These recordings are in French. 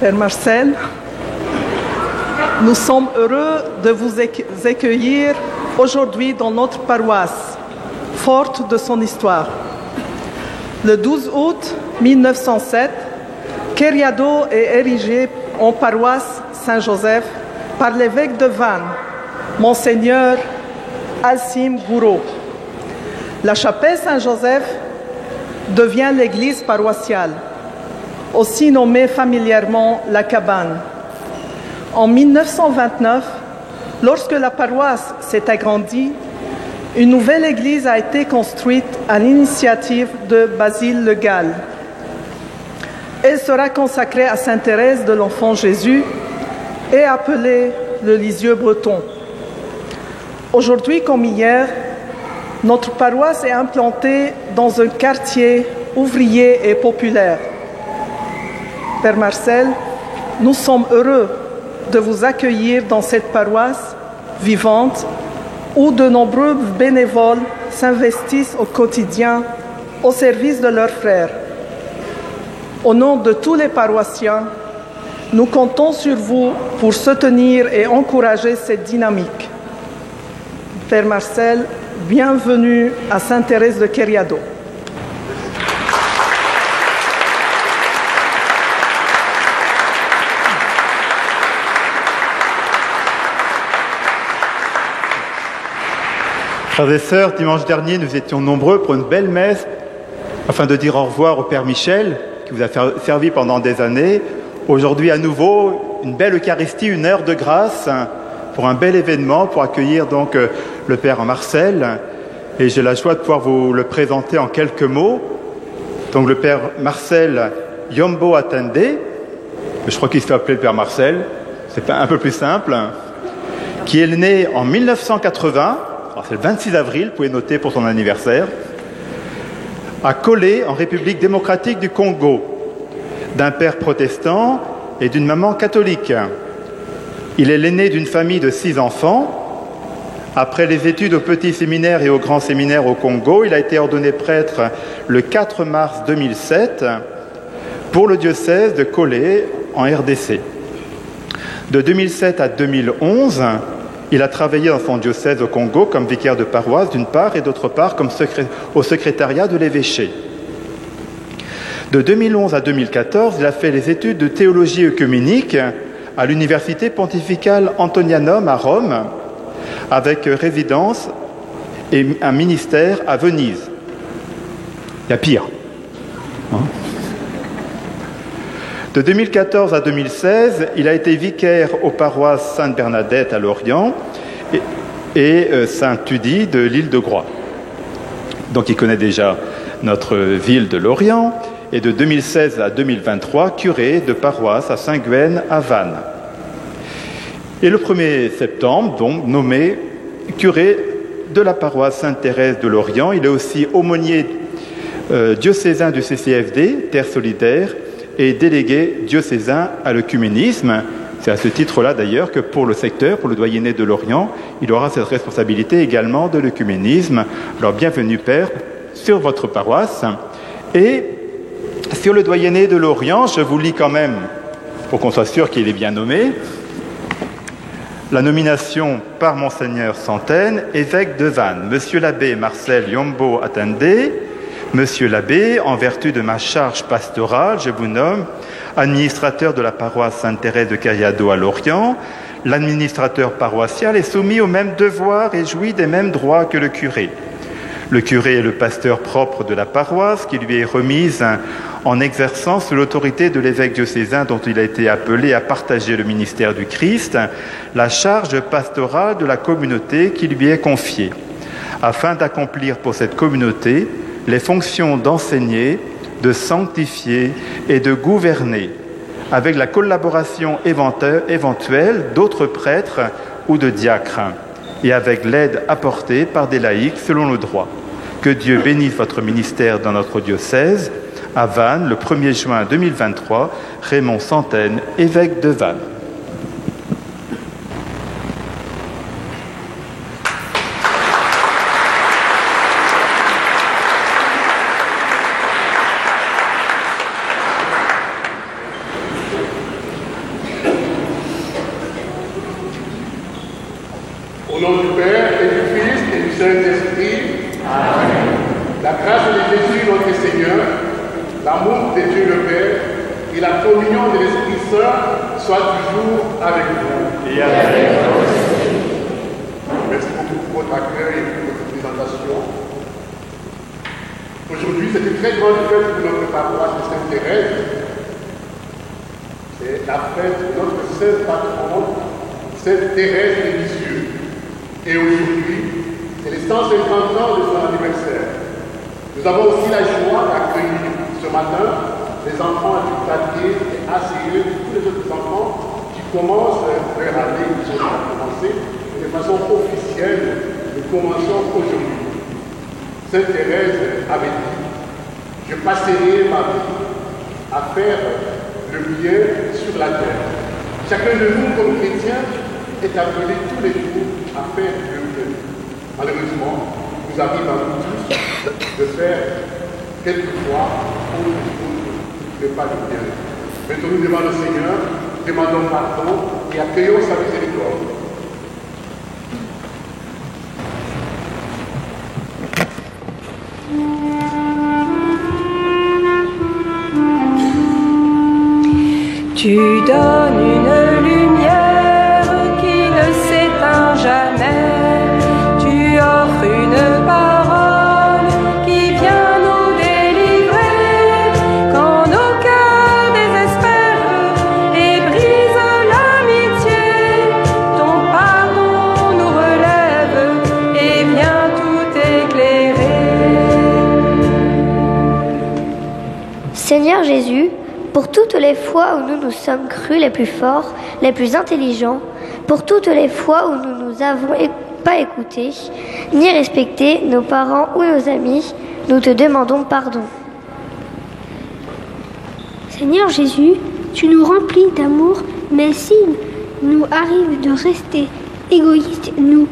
Père Marcel, nous sommes heureux de vous accueillir aujourd'hui dans notre paroisse, forte de son histoire. Le 12 août 1907, Queriado est érigé en paroisse Saint-Joseph par l'évêque de Vannes, Monseigneur Alcim Gouraud. La chapelle Saint-Joseph devient l'église paroissiale, aussi nommée familièrement la cabane. En 1929, lorsque la paroisse s'est agrandie, une nouvelle église a été construite à l'initiative de Basile Le Gall. Elle sera consacrée à Sainte Thérèse de l'Enfant Jésus et appelée le Lisieux breton. Aujourd'hui comme hier, notre paroisse est implantée dans un quartier ouvrier et populaire. Père Marcel, nous sommes heureux de vous accueillir dans cette paroisse vivante où de nombreux bénévoles s'investissent au quotidien au service de leurs frères. Au nom de tous les paroissiens, nous comptons sur vous pour soutenir et encourager cette dynamique. Père Marcel, bienvenue à Sainte Thérèse de Queriado. Frères et sœurs, dimanche dernier, nous étions nombreux pour une belle messe afin de dire au revoir au Père Michel, qui vous a servi pendant des années. Aujourd'hui, à nouveau, une belle Eucharistie, une heure de grâce pour un bel événement, pour accueillir donc le Père Marcel. Et j'ai la joie de pouvoir vous le présenter en quelques mots. Donc le Père Marcel Yombo Attende, je crois qu'il se fait appeler le Père Marcel, c'est un peu plus simple, qui est né en 1980, alors c'est le 26 avril, vous pouvez noter pour son anniversaire, à Kolé, en République démocratique du Congo, d'un père protestant et d'une maman catholique. Il est l'aîné d'une famille de 6 enfants. Après les études au petit séminaire et au grand séminaire au Congo, il a été ordonné prêtre le 4 mars 2007 pour le diocèse de Kolé en RDC. De 2007 à 2011, il a travaillé dans son diocèse au Congo comme vicaire de paroisse d'une part et d'autre part comme au secrétariat de l'évêché. De 2011 à 2014, il a fait les études de théologie œcuménique à l'université pontificale Antonianum à Rome, avec résidence et un ministère à Venise. Il y a pire. De 2014 à 2016, il a été vicaire aux paroisses Sainte-Bernadette à Lorient et Saint-Tudy de l'île de Groix. Donc il connaît déjà notre ville de Lorient. Et de 2016 à 2023, curé de paroisse à Saint-Guen à Vannes. Et le 1er septembre, donc, nommé curé de la paroisse Sainte-Thérèse de Lorient. Il est aussi aumônier diocésain du CCFD, Terre Solidaire, et délégué diocésain à l'œcuménisme. C'est à ce titre-là, d'ailleurs, que pour le secteur, pour le doyenné de Lorient, il aura cette responsabilité également de l'œcuménisme. Alors, bienvenue, Père, sur votre paroisse. Et sur le doyenné de Lorient, je vous lis quand même, pour qu'on soit sûr qu'il est bien nommé, la nomination par Monseigneur Santaine, évêque de Vannes. Monsieur l'abbé Marcel Yombo Attendé, Monsieur l'abbé, en vertu de ma charge pastorale, je vous nomme administrateur de la paroisse Sainte-Thérèse de Cayado à Lorient. L'administrateur paroissial est soumis aux mêmes devoirs et jouit des mêmes droits que le curé. Le curé est le pasteur propre de la paroisse qui lui est remise en exerçant sous l'autorité de l'évêque diocésain dont il a été appelé à partager le ministère du Christ, la charge pastorale de la communauté qui lui est confiée, afin d'accomplir pour cette communauté les fonctions d'enseigner, de sanctifier et de gouverner, avec la collaboration éventuelle d'autres prêtres ou de diacres, et avec l'aide apportée par des laïcs selon le droit. Que Dieu bénisse votre ministère dans notre diocèse. À Vannes, le 1er juin 2023, Raymond Santaine, évêque de Vannes. Au nom du Père et du Fils et du Saint-Esprit, Amen. La grâce de Jésus notre Seigneur, l'amour de Dieu le Père et la communion de l'Esprit Saint soient toujours avec vous. Et avec vous aussi. Merci beaucoup pour votre accueil et pour votre présentation. Aujourd'hui, c'est une très grande fête pour notre paroisse de Sainte-Thérèse. C'est la fête de notre sainte patronne, Sainte Thérèse de Lisieux. Et aujourd'hui, c'est les 150 ans de son anniversaire. Nous avons aussi la joie d'accueillir ce matin les enfants du quartier et ACE, tous les autres enfants qui commencent leur année, qui sont déjà commencés, de façon officielle. Nous commençons aujourd'hui. Sainte Thérèse avait dit, je passerai ma vie à faire le bien sur la terre. Chacun de nous, comme chrétiens, est appelé tous les jours à faire le bien. Malheureusement, il nous arrive à nous tous de faire quelquefois ne pas le bien. Mettons-nous devant le Seigneur, demandons pardon et accueillons sa miséricorde. Tu donnes une lumière qui ne s'éteint jamais. Tu offres une parole qui vient nous délivrer quand nos cœurs désespèrent et brise l'amitié. Ton pardon nous relève et vient tout éclairer. Seigneur Jésus, pour toutes les fois où nous nous sommes crus les plus forts, les plus intelligents, pour toutes les fois où nous nous avons pas écouté, ni respecté nos parents ou nos amis, nous te demandons pardon. Seigneur Jésus, tu nous remplis d'amour, mais s'il nous arrive de rester égoïstes, nous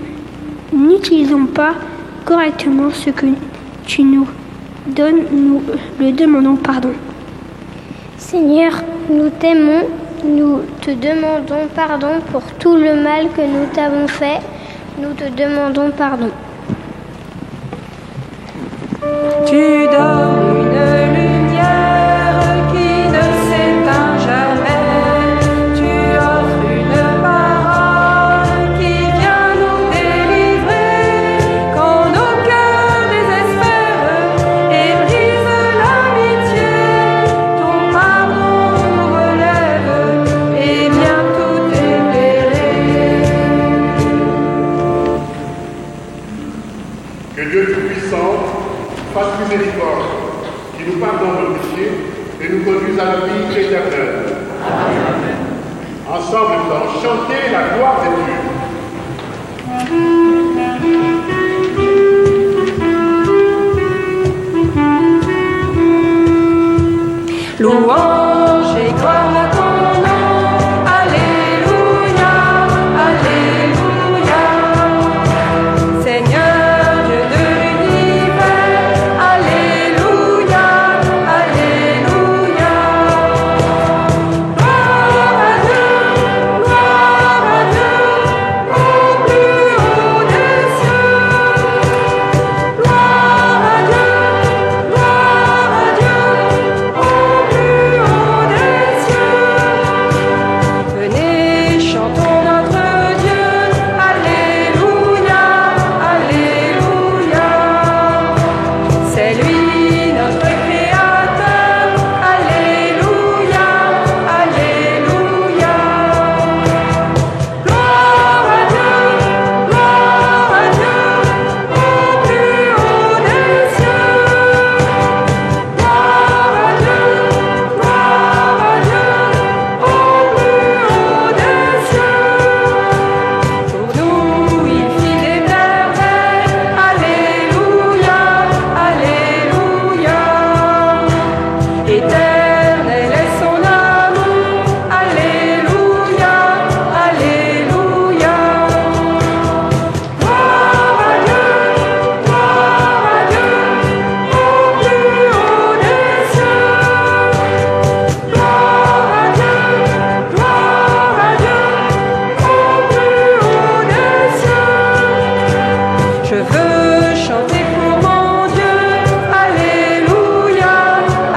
n'utilisons pas correctement ce que tu nous donnes, nous le demandons pardon. Seigneur, nous t'aimons, nous te demandons pardon pour tout le mal que nous t'avons fait, nous te demandons pardon. Tu donnes une lumière qui ne s'éteint jamais. Tu offres une parole qui vient nous délivrer quand nos cœurs désespèrent et brise l'amitié. Ton pardon nous relève et vient tout éclairer. Que Dieu Tout-Puissant fasse miséricorde, qui nous pardonne nos péchés et nous conduise à la vie éternelle. Amen. Ensemble, nous allons chanter la gloire de Dieu. Louange et gloire à ton nom, alléluia, alléluia. Seigneur Dieu de l'univers, alléluia, alléluia. Gloire à Dieu, au plus haut des cieux. Gloire à Dieu, au plus haut des cieux. Venez, chantons notre Dieu, alléluia, alléluia. C'est lui notre Créateur, alléluia, alléluia. Gloire à Dieu, au plus haut des cieux. Gloire à Dieu, au plus haut des cieux. Pour nous, il fit des merveilles, alléluia, alléluia. Éternel est son amour, alléluia, alléluia. Gloire à Dieu, au plus haut des cieux. Gloire à Dieu, au plus haut des cieux. Je veux chanter pour mon Dieu, alléluia,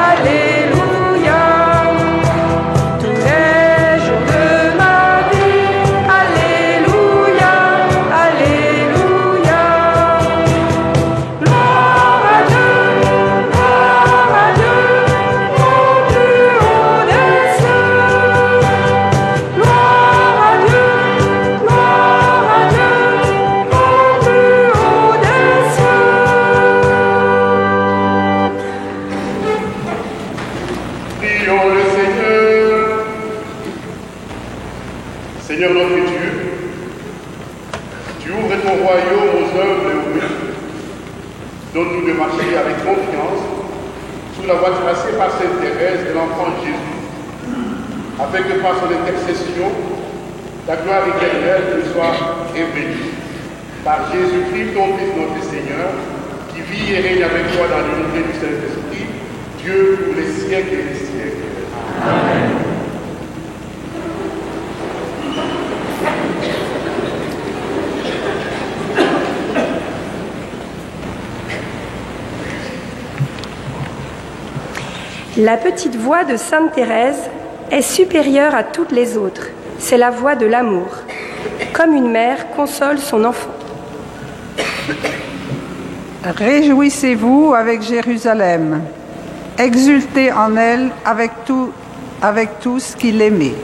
alléluia. Tous les jours de ma vie, alléluia, alléluia. Gloire à Dieu, au plus haut des cieux. Gloire à Dieu, au plus haut des cieux. Prions le Seigneur. Seigneur notre Dieu, tu ouvres ton royaume aux œuvres et aux mérites. Donne-nous de marcher avec confiance sous la voie tracée par Sainte Thérèse de l'Enfant Jésus, afin que par son intercession, ta gloire éternelle nous soit révélée. Par Jésus-Christ, ton Fils, notre Seigneur, qui vit et règne avec toi dans l'unité du Saint-Esprit, Dieu pour les siècles et les siècles. Amen. La petite voix de Sainte Thérèse est supérieure à toutes les autres. C'est la voix de l'amour. Comme une mère console son enfant. Réjouissez-vous avec Jérusalem. Exultez en elle avec tous qui l'aimaient.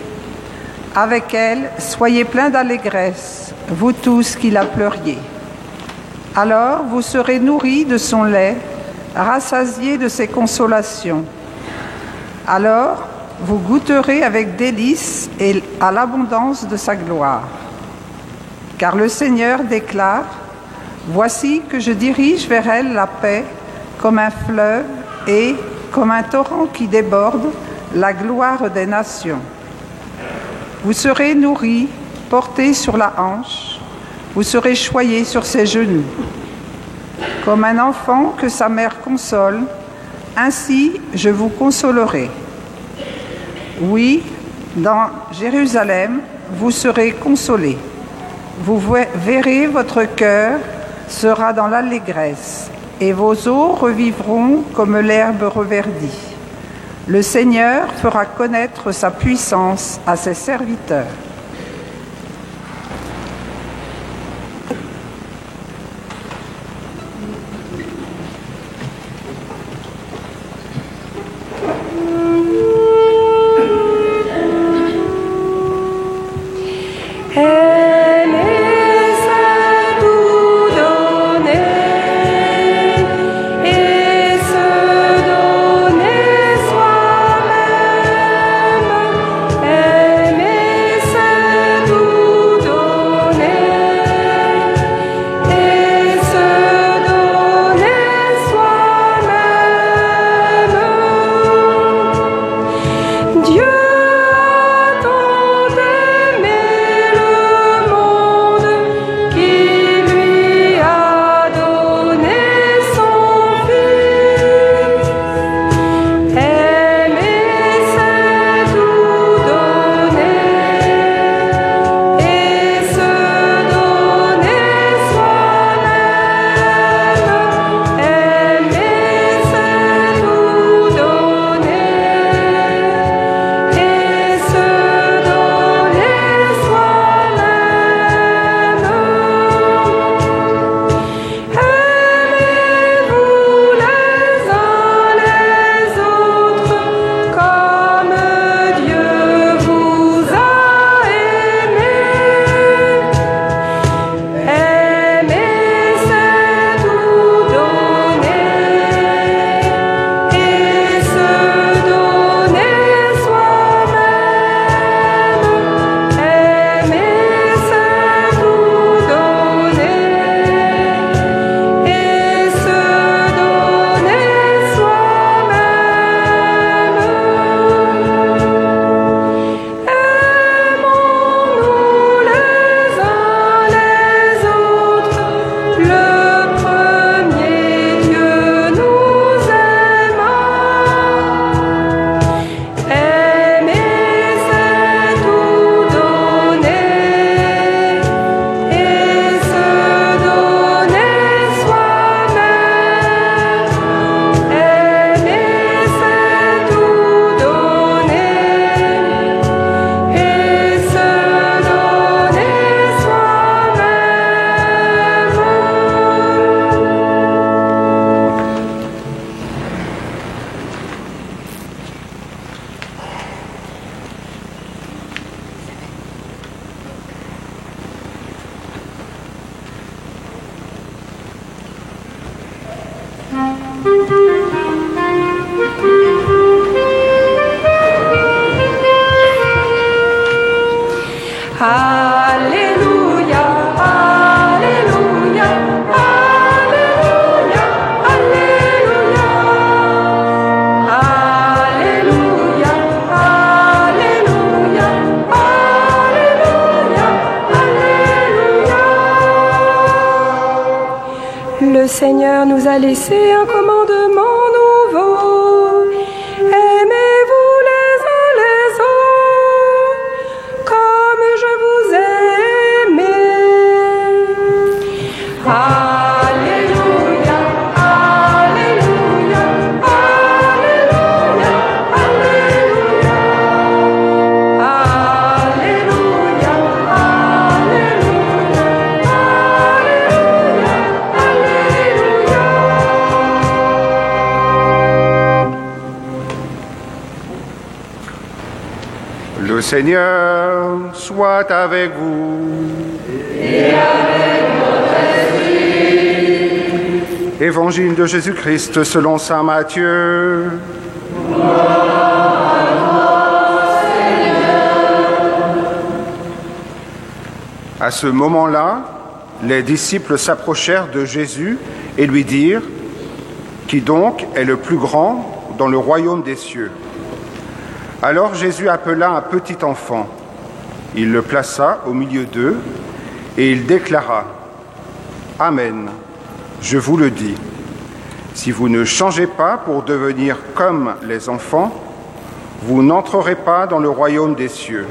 Avec elle, soyez pleins d'allégresse, vous tous qui la pleuriez. Alors vous serez nourris de son lait, rassasiés de ses consolations. Alors vous goûterez avec délice à l'abondance de sa gloire. Car le Seigneur déclare, « Voici que je dirige vers elle la paix comme un fleuve et, comme un torrent qui déborde, la gloire des nations. Vous serez nourris, portés sur la hanche, vous serez choyés sur ses genoux. Comme un enfant que sa mère console, ainsi je vous consolerai. Oui, dans Jérusalem, vous serez consolés. Vous verrez, votre cœur sera dans l'allégresse, et vos os revivront comme l'herbe reverdie. Le Seigneur fera connaître sa puissance à ses serviteurs. Le Seigneur nous a laissé un commandement nouveau. Aimez-vous les uns les autres comme je vous ai aimé. Alléluia, Alléluia, Alléluia, Alléluia, Alléluia, Le Seigneur soit avec vous. Et avec votre esprit. Évangile de Jésus-Christ selon saint Matthieu. À ce moment-là, les disciples s'approchèrent de Jésus et lui dirent : « Qui donc est le plus grand dans le royaume des cieux ?» Alors Jésus appela un petit enfant. Il le plaça au milieu d'eux et il déclara : « Amen, je vous le dis, si vous ne changez pas pour devenir comme les enfants, vous n'entrerez pas dans le royaume des cieux.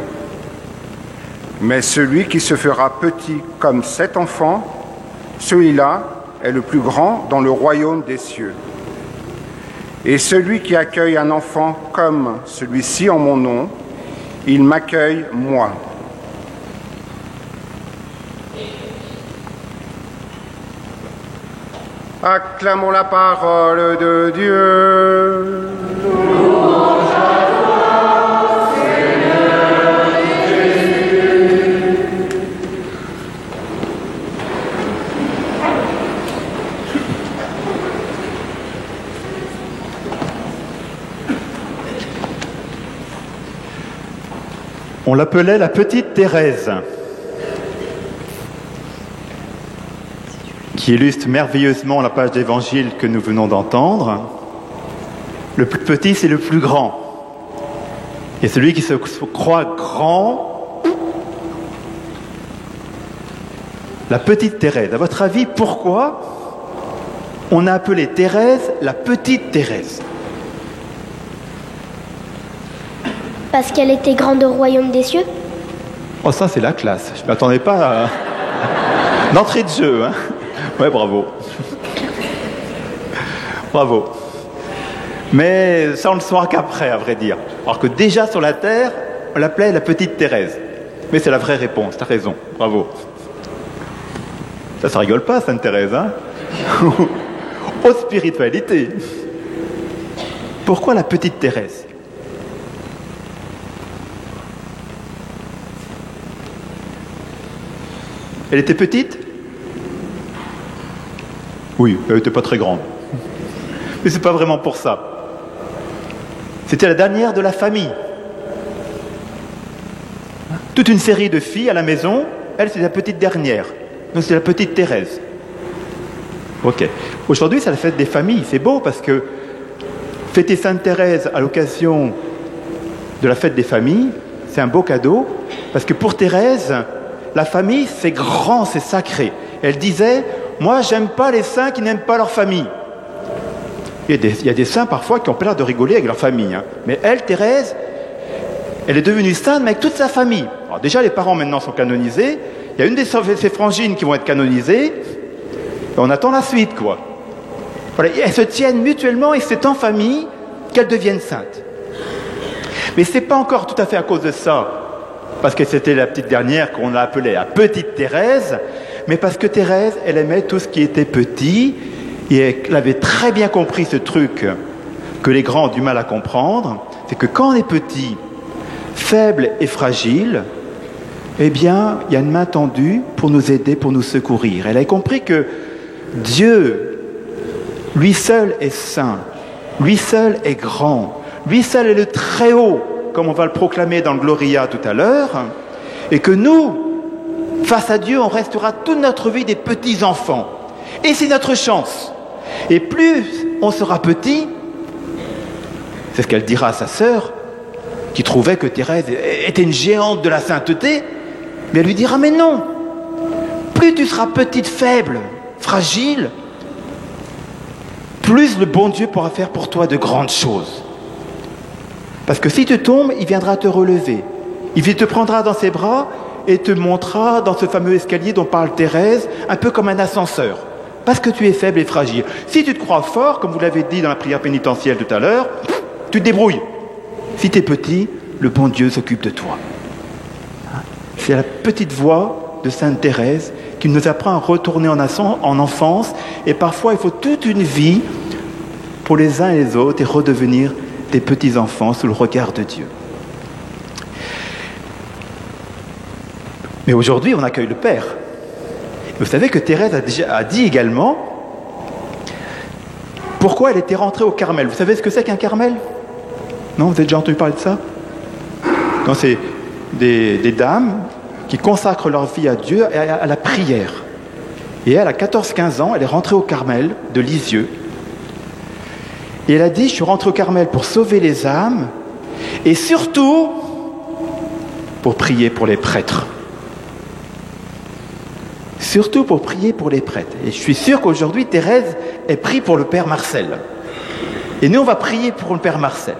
Mais celui qui se fera petit comme cet enfant, celui-là est le plus grand dans le royaume des cieux. Et celui qui accueille un enfant comme celui-ci en mon nom, il m'accueille moi. » Acclamons la parole de Dieu. Louange à toi, Seigneur Jésus. On l'appelait la petite Thérèse, qui illustre merveilleusement la page d'évangile que nous venons d'entendre. Le plus petit, c'est le plus grand. Et celui qui se croit grand, la petite Thérèse. À votre avis, pourquoi on a appelé Thérèse la petite Thérèse? Parce qu'elle était grande au royaume des cieux. Oh, ça, c'est la classe. Je ne m'attendais pas à d'entrée de jeu, hein. Ouais, bravo. Bravo. Mais ça, on le saura qu'après, à vrai dire. Alors que déjà sur la terre, on l'appelait la petite Thérèse. Mais c'est la vraie réponse, t'as raison. Bravo. Ça rigole pas, Sainte Thérèse, hein. Aux spiritualités. Pourquoi la petite Thérèse? Elle était petite? Oui, elle n'était pas très grande. Mais c'est pas vraiment pour ça. C'était la dernière de la famille. Toute une série de filles à la maison, elle c'est la petite dernière. Donc c'est la petite Thérèse. Ok. Aujourd'hui c'est la fête des familles, c'est beau parce que fêter Sainte Thérèse à l'occasion de la fête des familles, c'est un beau cadeau, parce que pour Thérèse, la famille c'est grand, c'est sacré. Elle disait: moi, j'aime pas les saints qui n'aiment pas leur famille. Il y a des saints parfois qui ont pas l'air de rigoler avec leur famille. Hein. Mais elle, Thérèse, elle est devenue sainte, mais avec toute sa famille. Alors déjà, les parents maintenant sont canonisés. Il y a une de ses frangines qui vont être canonisées. Et on attend la suite, quoi. Voilà. Et elles se tiennent mutuellement et c'est en famille qu'elles deviennent saintes. Mais c'est pas encore tout à fait à cause de ça, parce que c'était la petite dernière qu'on a appelée la petite Thérèse. Mais parce que Thérèse, elle aimait tout ce qui était petit, et elle avait très bien compris ce truc que les grands ont du mal à comprendre, c'est que quand on est petit, faible et fragile, eh bien, il y a une main tendue pour nous aider, pour nous secourir. Elle a compris que Dieu, lui seul est saint, lui seul est grand, lui seul est le très haut, comme on va le proclamer dans le Gloria tout à l'heure, et que nous, face à Dieu, on restera toute notre vie des petits-enfants. Et c'est notre chance. Et plus on sera petit, c'est ce qu'elle dira à sa sœur, qui trouvait que Thérèse était une géante de la sainteté, mais elle lui dira: mais non, plus tu seras petite, faible, fragile, plus le bon Dieu pourra faire pour toi de grandes choses. Parce que si tu tombes, il viendra te relever. Il te prendra dans ses bras et te montrera dans ce fameux escalier dont parle Thérèse, un peu comme un ascenseur, parce que tu es faible et fragile. Si tu te crois fort, comme vous l'avez dit dans la prière pénitentielle tout à l'heure, tu te débrouilles. Si tu es petit, le bon Dieu s'occupe de toi. C'est la petite voix de Sainte Thérèse qui nous apprend à retourner en enfance, et parfois il faut toute une vie pour les uns et les autres et redevenir des petits-enfants sous le regard de Dieu. Mais aujourd'hui, on accueille le Père. Vous savez que Thérèse a dit également pourquoi elle était rentrée au Carmel. Vous savez ce que c'est qu'un Carmel? Non, vous avez déjà entendu parler de ça? Non, c'est des dames qui consacrent leur vie à Dieu et à la prière. Et elle, à 14-15 ans, elle est rentrée au Carmel de Lisieux. Et elle a dit, je suis rentrée au Carmel pour sauver les âmes et surtout pour prier pour les prêtres. Surtout pour prier pour les prêtres. Et je suis sûr qu'aujourd'hui, Thérèse est prie pour le Père Marcel. Et nous, on va prier pour le Père Marcel.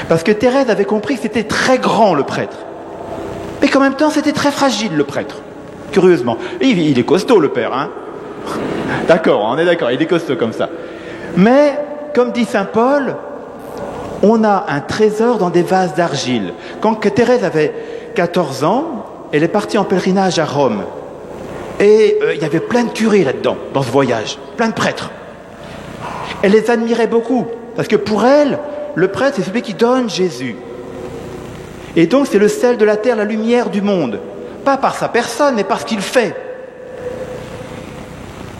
Parce que Thérèse avait compris que c'était très grand, le prêtre. Mais qu'en même temps, c'était très fragile, le prêtre. Curieusement. Il est costaud, le Père. Hein, d'accord, on est d'accord, il est costaud comme ça. Mais, comme dit saint Paul, on a un trésor dans des vases d'argile. Quand Thérèse avait 14 ans, elle est partie en pèlerinage à Rome. Et il y avait plein de curés là-dedans, dans ce voyage, plein de prêtres. Elle les admirait beaucoup, parce que pour elle, le prêtre, c'est celui qui donne Jésus. Et donc, c'est le sel de la terre, la lumière du monde. Pas par sa personne, mais par ce qu'il fait.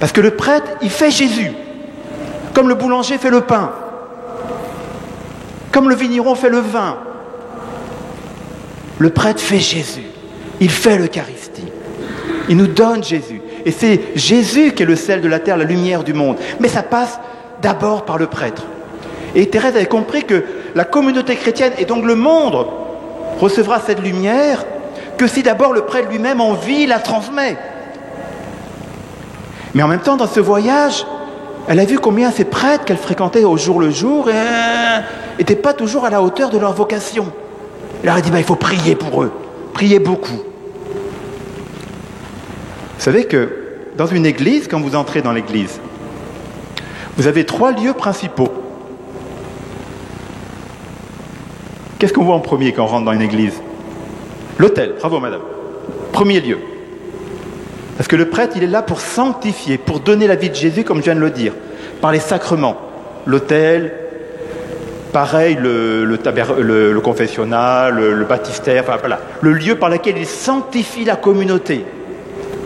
Parce que le prêtre, il fait Jésus. Comme le boulanger fait le pain. Comme le vigneron fait le vin. Le prêtre fait Jésus. Il fait l'Eucharistie. Il nous donne Jésus. Et c'est Jésus qui est le sel de la terre, la lumière du monde. Mais ça passe d'abord par le prêtre. Et Thérèse avait compris que la communauté chrétienne, et donc le monde, recevra cette lumière que si d'abord le prêtre lui-même en vit, la transmet. Mais en même temps, dans ce voyage, elle a vu combien ces prêtres qu'elle fréquentait au jour le jour n'étaient pas toujours à la hauteur de leur vocation. Elle leur a dit, il faut prier pour eux, prier beaucoup. Vous savez que dans une église, quand vous entrez dans l'église, vous avez 3 lieux principaux. Qu'est-ce qu'on voit en premier quand on rentre dans une église? L'autel, bravo madame. Premier lieu. Parce que le prêtre, il est là pour sanctifier, pour donner la vie de Jésus, comme je viens de le dire, par les sacrements. L'autel, pareil, le confessionnal, le baptistère, enfin voilà. Le lieu par lequel il sanctifie la communauté.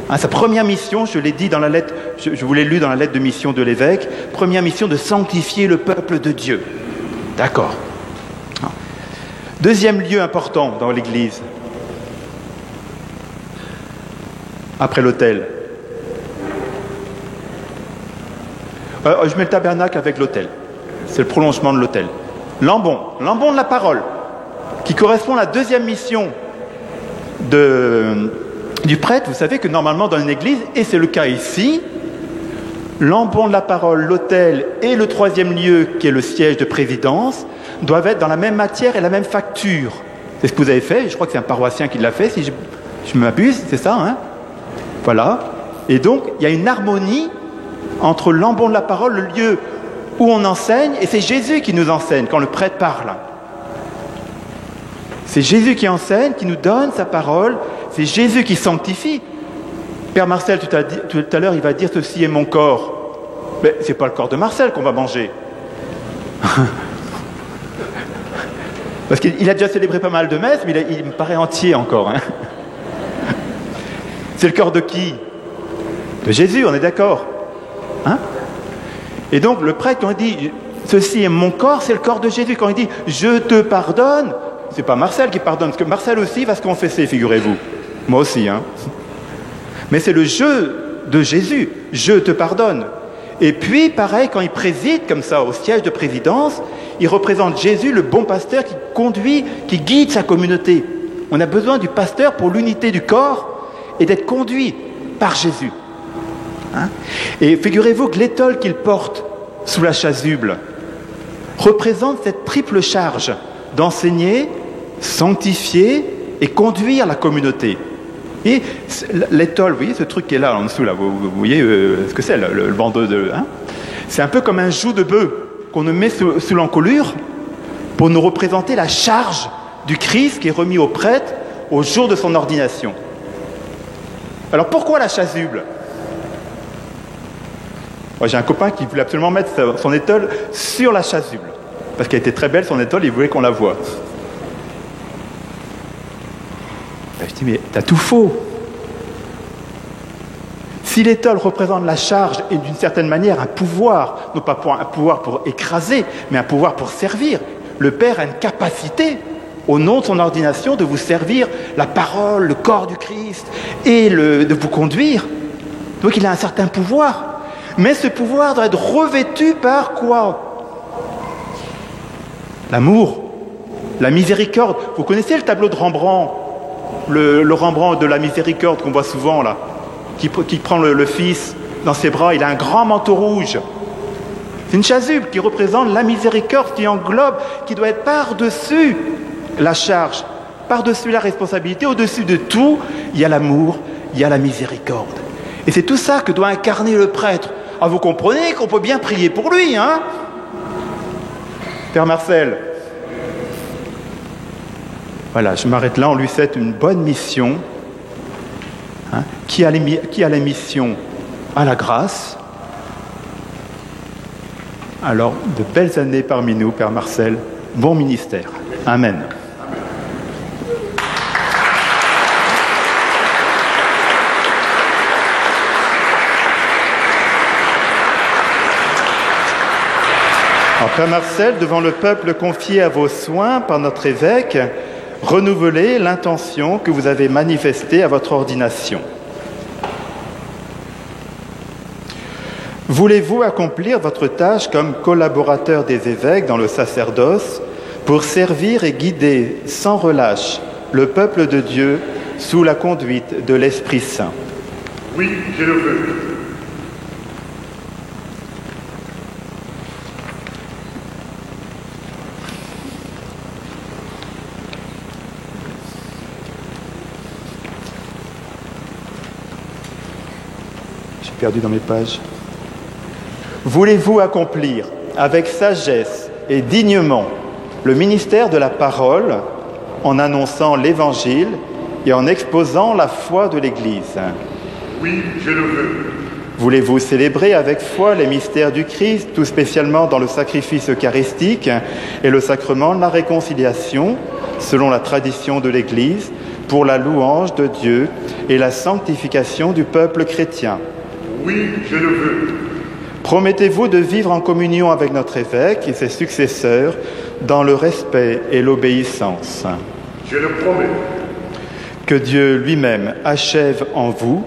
Hein, sa première mission, je l'ai dit dans la lettre, je vous l'ai lu dans la lettre de mission de l'évêque, première mission de sanctifier le peuple de Dieu. D'accord. Deuxième lieu important dans l'église, après l'autel. Je mets le tabernacle avec l'autel. C'est le prolongement de l'autel. L'ambon de la parole, qui correspond à la deuxième mission du prêtre. Vous savez que normalement dans une église, et c'est le cas ici, l'ambon de la parole, l'autel et le troisième lieu qui est le siège de présidence doivent être dans la même matière et la même facture. C'est ce que vous avez fait, je crois que c'est un paroissien qui l'a fait, si je m'abuse, c'est ça, hein? Voilà. Et donc, il y a une harmonie entre l'ambon de la parole, le lieu où on enseigne, et c'est Jésus qui nous enseigne quand le prêtre parle. C'est Jésus qui enseigne, qui nous donne sa parole, c'est Jésus qui sanctifie. Père Marcel, tout à l'heure, il va dire « Ceci est mon corps ». Mais ce n'est pas le corps de Marcel qu'on va manger. Parce qu'il a déjà célébré pas mal de messes, mais il me paraît entier encore. Hein. C'est le corps de qui? De Jésus, on est d'accord, hein? Et donc le prêtre, quand il dit « Ceci est mon corps », c'est le corps de Jésus. Quand il dit « Je te pardonne », c'est pas Marcel qui pardonne, parce que Marcel aussi va se confesser, figurez-vous. Moi aussi, hein. Mais c'est le « je » de Jésus. « Je te pardonne ». Et puis, pareil, quand il préside comme ça au siège de présidence, il représente Jésus, le bon pasteur qui conduit, qui guide sa communauté. On a besoin du pasteur pour l'unité du corps et d'être conduit par Jésus. Hein? Et figurez-vous que l'étole qu'il porte sous la chasuble représente cette triple charge d'enseigner, sanctifier et conduire la communauté. Et l'étole, vous voyez ce truc qui est là en dessous, là, vous voyez ce que c'est, le bandeau de... Hein, c'est un peu comme un joug de bœuf qu'on met sous l'encolure pour nous représenter la charge du Christ qui est remis au prêtre au jour de son ordination. Alors pourquoi la chasuble? Moi, j'ai un copain qui voulait absolument mettre son étole sur la chasuble. Parce qu'elle était très belle, son étole, il voulait qu'on la voie. Je dis, mais t'as tout faux. Si l'étole représente la charge et d'une certaine manière un pouvoir, non pas un pouvoir pour écraser, mais un pouvoir pour servir, le Père a une capacité au nom de son ordination, de vous servir la parole, le corps du Christ, et de vous conduire. Donc il a un certain pouvoir. Mais ce pouvoir doit être revêtu par quoi? L'amour, la miséricorde. Vous connaissez le tableau de Rembrandt, le Rembrandt de la miséricorde qu'on voit souvent là, qui prend le fils dans ses bras, il a un grand manteau rouge. C'est une chasuble qui représente la miséricorde, qui englobe, qui doit être par-dessus la charge, par-dessus la responsabilité, au-dessus de tout, il y a l'amour, il y a la miséricorde. Et c'est tout ça que doit incarner le prêtre. Ah, vous comprenez qu'on peut bien prier pour lui, hein? Père Marcel. Voilà, je m'arrête là, on lui souhaite une bonne mission. Hein? Qui a la mission à la grâce. Alors, de belles années parmi nous, Père Marcel. Bon ministère. Amen. Alors, Père Marcel, devant le peuple confié à vos soins par notre évêque, renouvelez l'intention que vous avez manifestée à votre ordination. Voulez-vous accomplir votre tâche comme collaborateur des évêques dans le sacerdoce pour servir et guider sans relâche le peuple de Dieu sous la conduite de l'Esprit Saint? Oui, je le veux. J'ai perdu dans mes pages. Voulez-vous accomplir avec sagesse et dignement le ministère de la parole en annonçant l'Évangile et en exposant la foi de l'Église? Oui, je le veux. Voulez-vous célébrer avec foi les mystères du Christ, tout spécialement dans le sacrifice eucharistique et le sacrement de la réconciliation, selon la tradition de l'Église, pour la louange de Dieu et la sanctification du peuple chrétien? Oui, je le veux. Promettez-vous de vivre en communion avec notre évêque et ses successeurs dans le respect et l'obéissance? Je le promets. Que Dieu lui-même achève en vous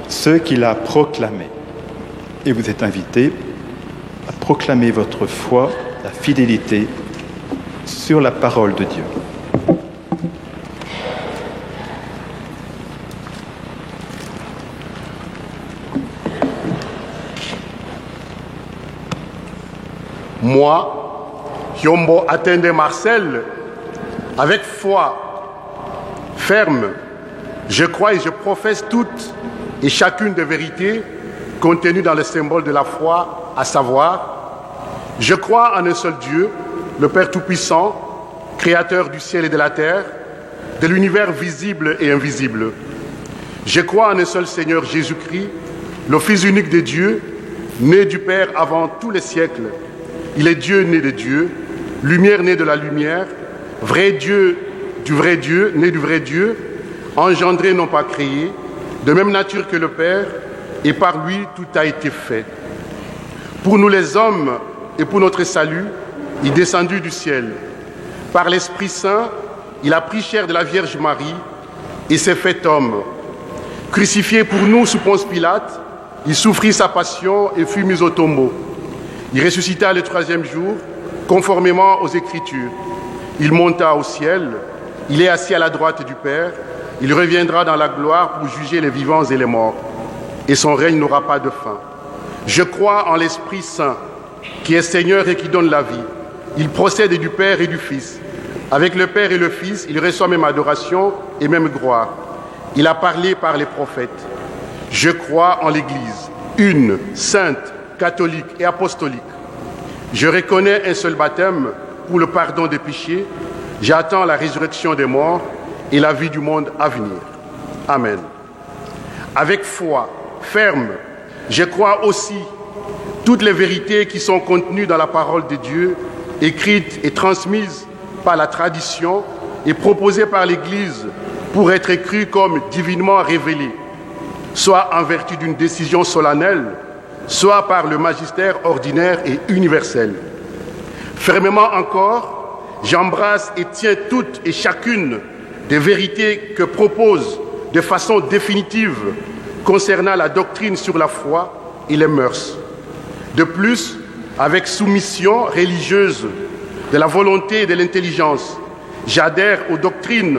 ce qu'il a proclamé. Et vous êtes invités à proclamer votre foi, la fidélité sur la parole de Dieu. Moi, Yombo Attendé Marcel, avec foi ferme, je crois et je professe toutes et chacune des vérités contenues dans le symbole de la foi, à savoir, je crois en un seul Dieu, le Père Tout-Puissant, Créateur du ciel et de la terre, de l'univers visible et invisible. Je crois en un seul Seigneur Jésus-Christ, le Fils unique de Dieu, né du Père avant tous les siècles. Il est Dieu né de Dieu, lumière née de la lumière, vrai Dieu du vrai Dieu, né du vrai Dieu, engendré non pas créé, de même nature que le Père, et par lui tout a été fait. Pour nous les hommes et pour notre salut, il est descendu du ciel. Par l'Esprit Saint, il a pris chair de la Vierge Marie et s'est fait homme. Crucifié pour nous sous Ponce Pilate, il souffrit sa passion et fut mis au tombeau. Il ressuscita le troisième jour, conformément aux Écritures. Il monta au ciel, il est assis à la droite du Père, il reviendra dans la gloire pour juger les vivants et les morts, et son règne n'aura pas de fin. Je crois en l'Esprit Saint, qui est Seigneur et qui donne la vie. Il procède du Père et du Fils. Avec le Père et le Fils, il reçoit même adoration et même gloire. Il a parlé par les prophètes. Je crois en l'Église, une, sainte, catholique et apostolique. Je reconnais un seul baptême pour le pardon des péchés. J'attends la résurrection des morts et la vie du monde à venir. Amen. Avec foi ferme, je crois aussi toutes les vérités qui sont contenues dans la parole de Dieu, écrites et transmises par la tradition et proposées par l'Église pour être crues comme divinement révélées, soit en vertu d'une décision solennelle, soit par le magistère ordinaire et universel. Fermement encore, j'embrasse et tiens toutes et chacune des vérités que propose de façon définitive concernant la doctrine sur la foi et les mœurs. De plus, avec soumission religieuse de la volonté et de l'intelligence, j'adhère aux doctrines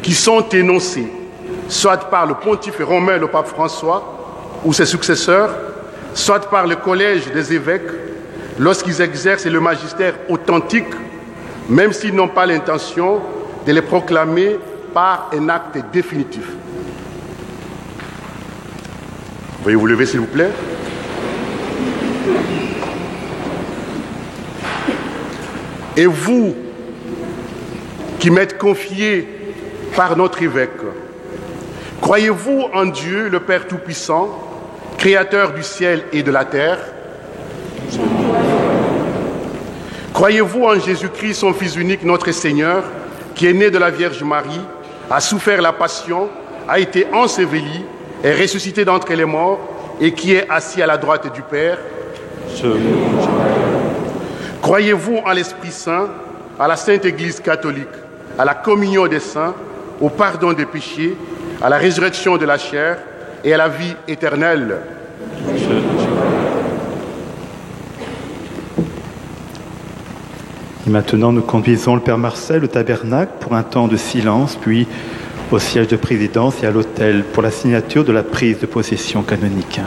qui sont énoncées, soit par le pontife romain, le pape François, ou ses successeurs, soit par le collège des évêques, lorsqu'ils exercent le magistère authentique, même s'ils n'ont pas l'intention de les proclamer par un acte définitif. Veuillez vous lever, s'il vous plaît. Et vous, qui m'êtes confiés par notre évêque, croyez-vous en Dieu, le Père Tout-Puissant, Créateur du ciel et de la terre? Croyez-vous en Jésus-Christ, son Fils unique, notre Seigneur, qui est né de la Vierge Marie, a souffert la passion, a été enseveli, est ressuscité d'entre les morts et qui est assis à la droite du Père? Croyez-vous en l'Esprit Saint, à la Sainte Église catholique, à la communion des saints, au pardon des péchés, à la résurrection de la chair et à la vie éternelle? Et maintenant, nous conduisons le Père Marcel au tabernacle pour un temps de silence, puis au siège de présidence et à l'autel pour la signature de la prise de possession canonique.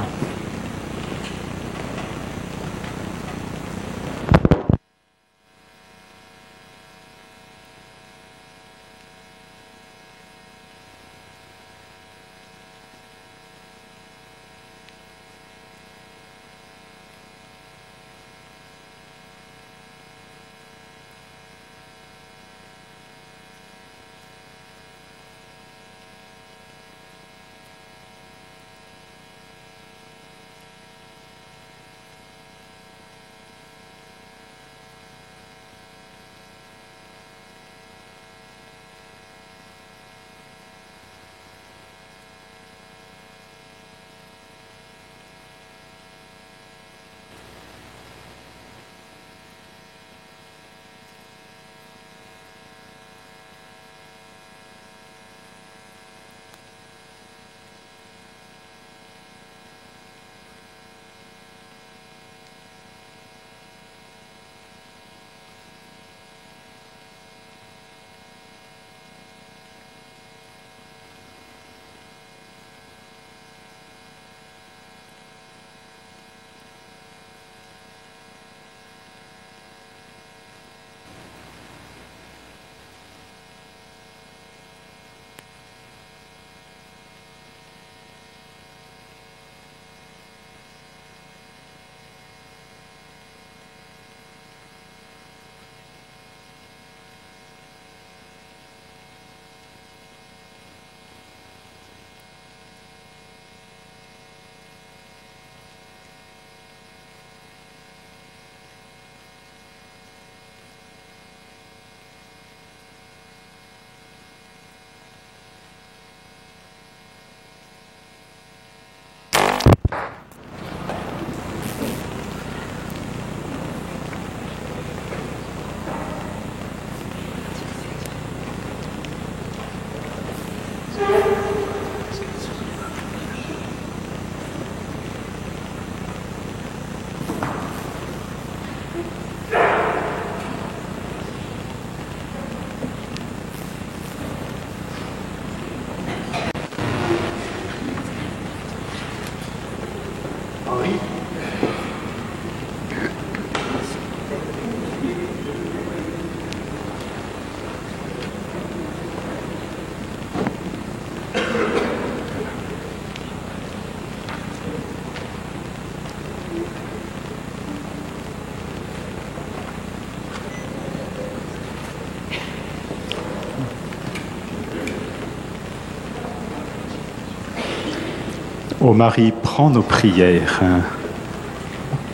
Ô Marie, prends nos prières,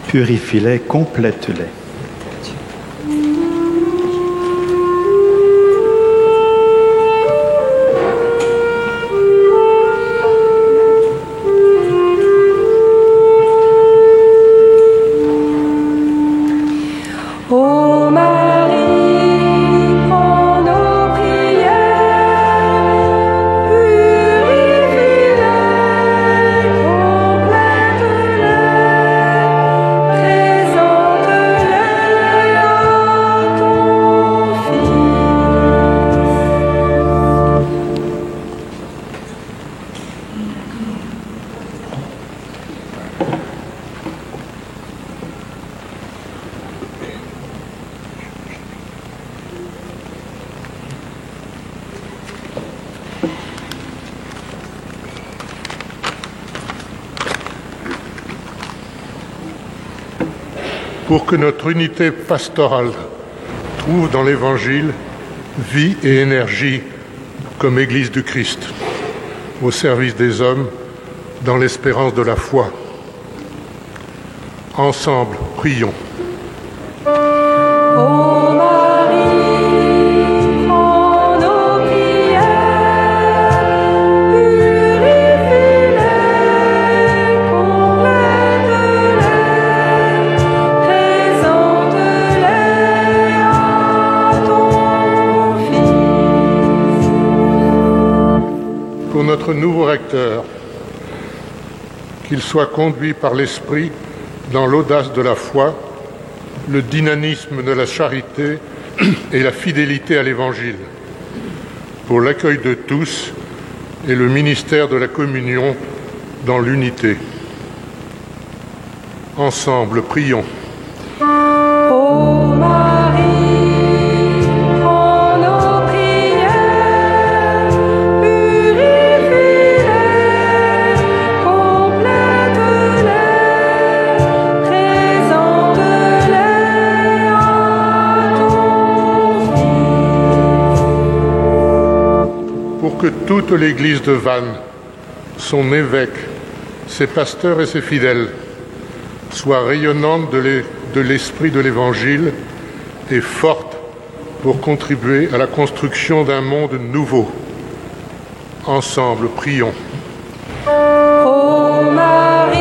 purifie-les, complète-les. Ô Marie, pour que notre unité pastorale trouve dans l'Évangile vie et énergie comme Église du Christ, au service des hommes, dans l'espérance de la foi. Ensemble, prions. Ô Marie, prends nos prières, purifie-les, complète-les, présente-les à ton Fils. Pour notre nouveau recteur, qu'il soit conduit par l'Esprit dans l'audace de la foi, le dynamisme de la charité et la fidélité à l'Évangile, pour l'accueil de tous et le ministère de la communion dans l'unité. Ensemble, prions. Ô Marie, prends nos prières, purifie-les, complète-les, présente-les à ton Fils. Pour que toute l'Église de Vannes, son évêque, ses pasteurs et ses fidèles, soit rayonnante de l'esprit de l'Évangile et forte pour contribuer à la construction d'un monde nouveau. Ensemble, prions. Ô Marie,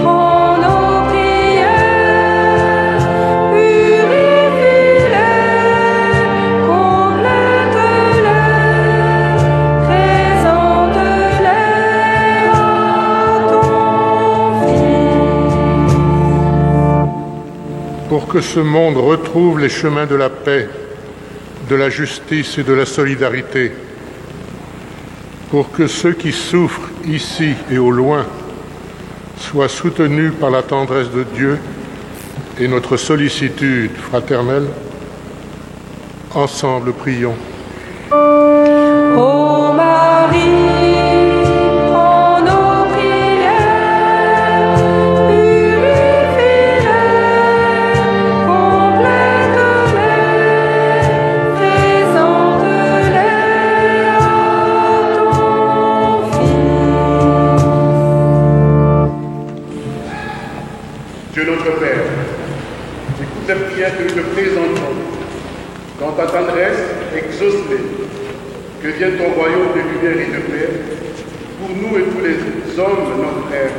prends nos prières, purifie-les, complète-les, présente-les à ton Fils. Pour que ce monde retrouve les chemins de la paix, de la justice et de la solidarité. Pour que ceux qui souffrent ici et au loin soient soutenus par la tendresse de Dieu et notre sollicitude fraternelle. Ensemble, prions. Ô Marie, prends nos prières, purifie-les, complète-les, présente-les à ton Fils. Dieu notre Père, écoute les prières que nous te présentons. Dans ta tendresse, exauce-les. Que vienne ton royaume de lumière et de paix pour nous et tous les hommes, nos frères,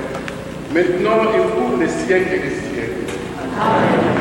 maintenant et pour les siècles et les siècles. Amen.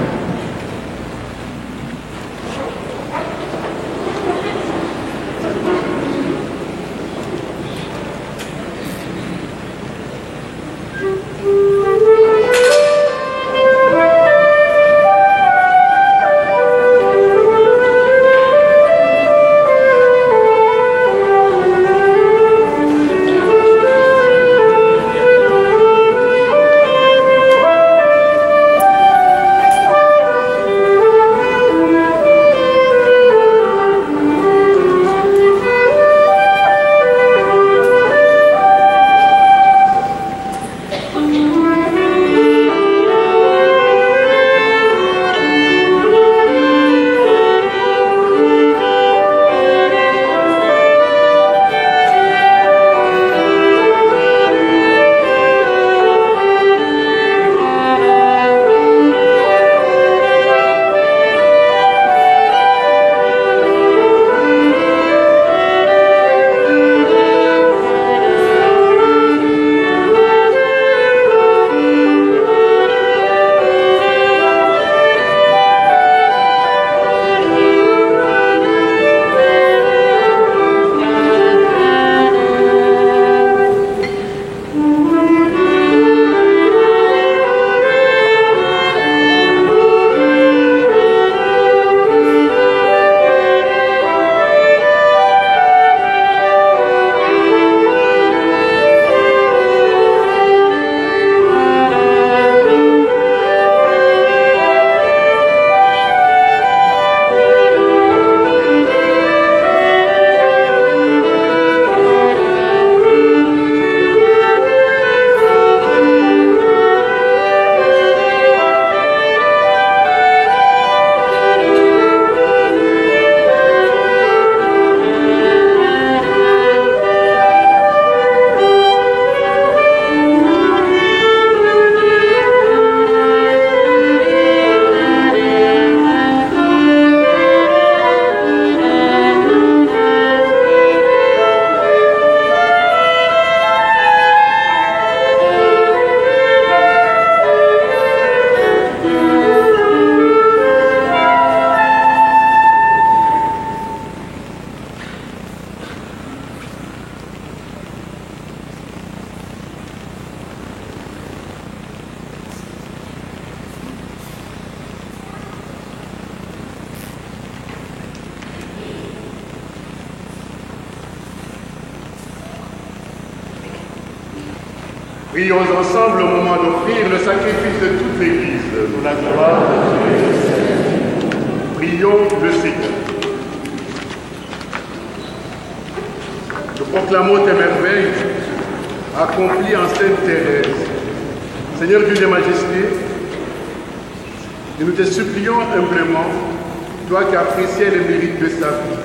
Prions ensemble au moment d'offrir le sacrifice de toute l'Église pour la gloire de Dieu. Prions le Seigneur. Nous proclamons tes merveilles accomplies en Sainte Thérèse. Seigneur Dieu des majestés, et nous te supplions humblement, toi qui apprécies les mérites de sa vie,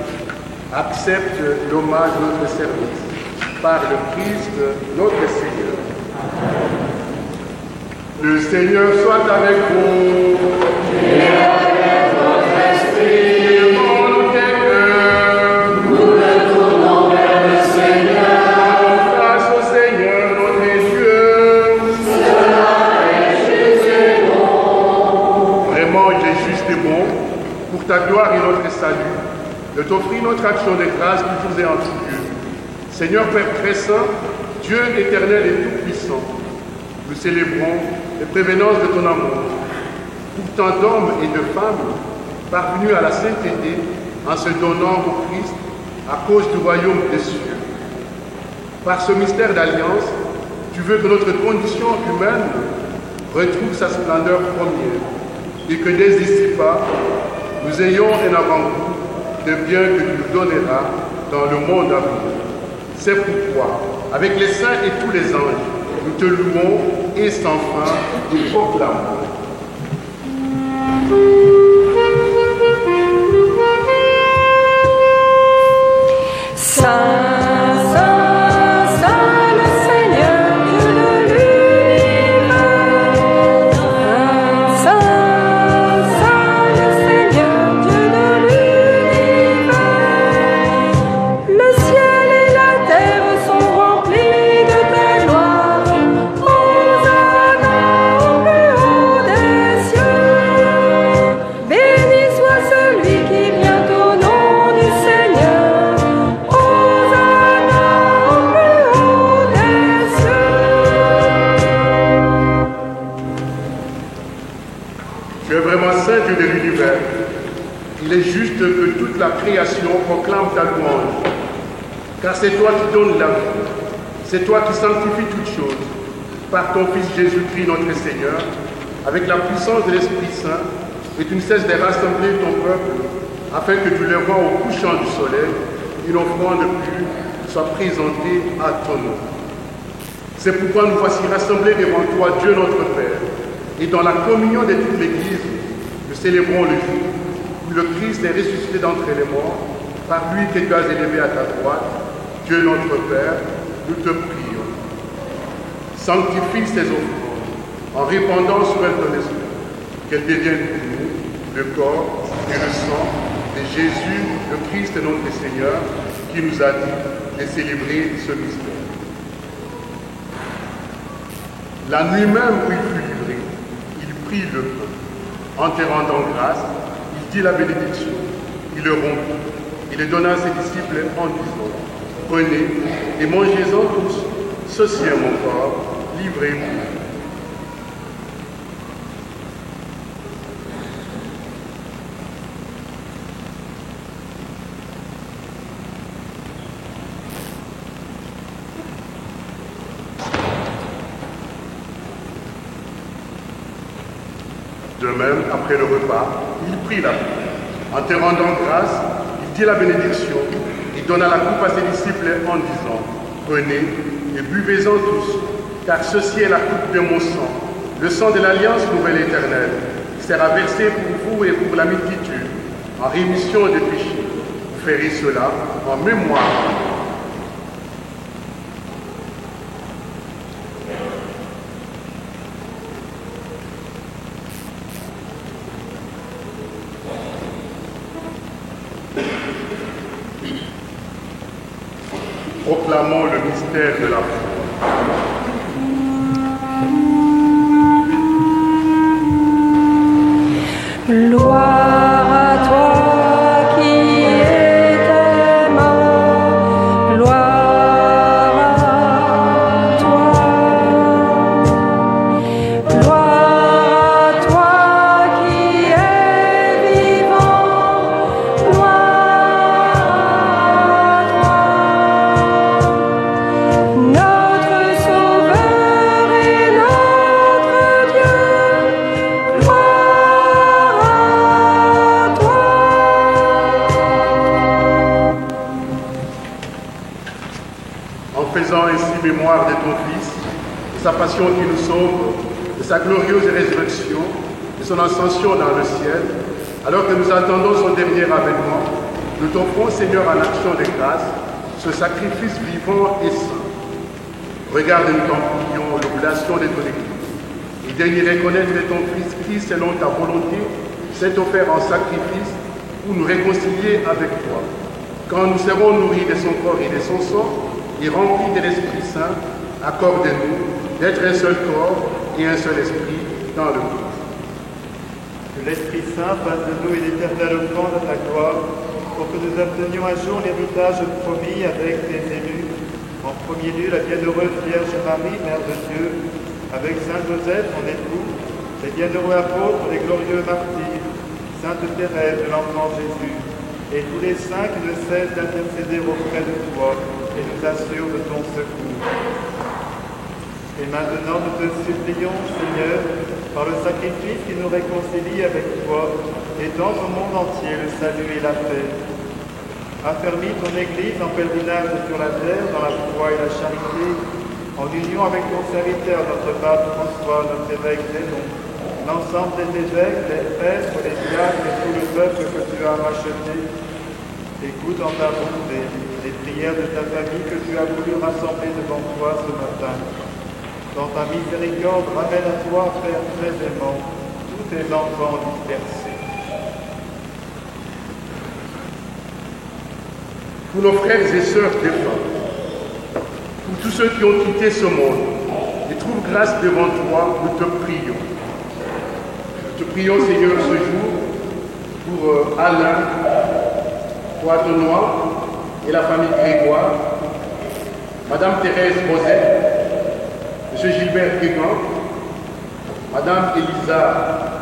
accepte l'hommage de notre service par le Christ notre Seigneur. Le Seigneur soit avec vous. Et avec votre esprit. Dans tes cœurs. Nous le tournons vers le Seigneur. Grâce au Seigneur notre Dieu. Cela est juste et bon. Vraiment, il est juste et bon, pour ta gloire et notre salut, de t'offrir notre action de grâce toujours et en tout lieu. Seigneur Père très saint, Dieu éternel et tout-puissant, nous célébrons les prévenances de ton amour pour tant d'hommes et de femmes parvenus à la sainteté en se donnant au Christ à cause du royaume des cieux. Par ce mystère d'alliance, tu veux que notre condition humaine retrouve sa splendeur première et que dès ici-bas, nous ayons un avant-goût de bien que tu nous donneras dans le monde à venir. C'est pourquoi, avec les saints et tous les anges, nous te louons et sans fin nous proclamons. La création proclame ta louange, car c'est toi qui donnes la vie, c'est toi qui sanctifies toutes choses, par ton Fils Jésus-Christ notre Seigneur, avec la puissance de l'Esprit Saint, et tu ne cesses de rassembler ton peuple, afin que tu le vois au couchant du soleil, une offrande pure soit présentée à ton nom. C'est pourquoi nous voici rassemblés devant toi, Dieu notre Père, et dans la communion de toute l'Église, nous célébrons le jour où le Christ est ressuscité d'entre les morts, par lui que tu as élevé à ta droite, Dieu notre Père, nous te prions. Sanctifie ces offrandes en répandant sur elles ton esprit, qu'elles deviennent pour nous le corps et le sang de Jésus, le Christ notre Seigneur, qui nous a dit de célébrer ce mystère. La nuit même où il fut livré, il prit le pain. En te rendant grâce, il dit la bénédiction, il le rompit, il le donna à ses disciples en disant, prenez et mangez-en tous, ceci est mon corps, livré pour vous. De même, après le repas, il prit la coupe. En te rendant grâce, il dit la bénédiction. Il donna la coupe à ses disciples en disant, prenez et buvez-en tous, car ceci est la coupe de mon sang, le sang de l'alliance nouvelle éternelle, qui sera versé pour vous et pour la multitude, en rémission des péchés. Vous ferez cela en mémoire. Proclamons le mystère de la foi. Gloire à toi qui étais mort, gloire à toi. Gloire à toi qui es vivant, gloire à toi. de sa passion qui nous sauve, de sa glorieuse résurrection, de son ascension dans le ciel, alors que nous attendons son dernier avènement, nous t'offrons, Seigneur, en action de grâce, ce sacrifice vivant et saint. Regarde, nous t'en prions, l'oblation de ton Église, et daigne reconnaître que ton Fils Christ, selon ta volonté, s'est offert en sacrifice pour nous réconcilier avec toi. Quand nous serons nourris de son corps et de son sang, et remplis de l'Esprit Saint, accorde-nous d'être un seul corps et un seul esprit dans le Christ. Que l'Esprit Saint fasse de nous une éternelle offrande de ta gloire, pour que nous obtenions un jour l'héritage promis avec tes élus. En premier lieu, la bienheureuse Vierge Marie, Mère de Dieu, avec Saint Joseph, son époux, les bienheureux apôtres, les glorieux martyrs, Sainte Thérèse de l'Enfant Jésus, et tous les saints qui ne cessent d'intercéder auprès de toi et nous assurent de ton secours. Et maintenant, nous te supplions, Seigneur, par le sacrifice qui nous réconcilie avec toi, étends au monde entier le salut et la paix. Affermis ton Église en pèlerinage sur la terre, dans la foi et la charité, en union avec ton serviteur, notre pape François, notre évêque Zénon, l'ensemble des évêques, les prêtres, les diacres et tout le peuple que tu as racheté. Écoute en ta bonté les prières de ta famille que tu as voulu rassembler devant toi ce matin. Dans ta miséricorde, ramène à toi, Père très aimant, tous tes enfants dispersés. Pour nos frères et sœurs défunts, pour tous ceux qui ont quitté ce monde et trouvent grâce devant toi, nous te prions. Nous te prions, Seigneur, ce jour pour Alain, pour Adonois et la famille Grégoire, Madame Thérèse Roset, M. Gilbert Guégan, Madame Elisa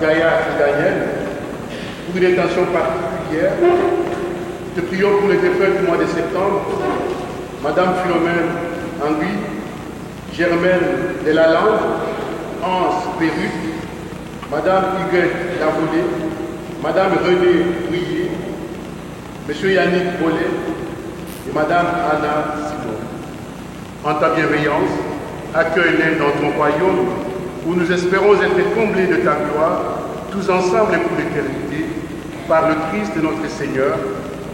Gaillard et Daniel, pour une intention particulière. Nous te prions pour les défunts du mois de septembre, Madame Philomène Angui, Germaine Delalande, Anse Perruque, Madame Huguette Lavolée, Madame Renée Bouillet, M. Yannick Bollet et Madame Anna Simon. En ta bienveillance, accueille-les dans ton royaume où nous espérons être comblés de ta gloire, tous ensemble et pour l'éternité, par le Christ de notre Seigneur,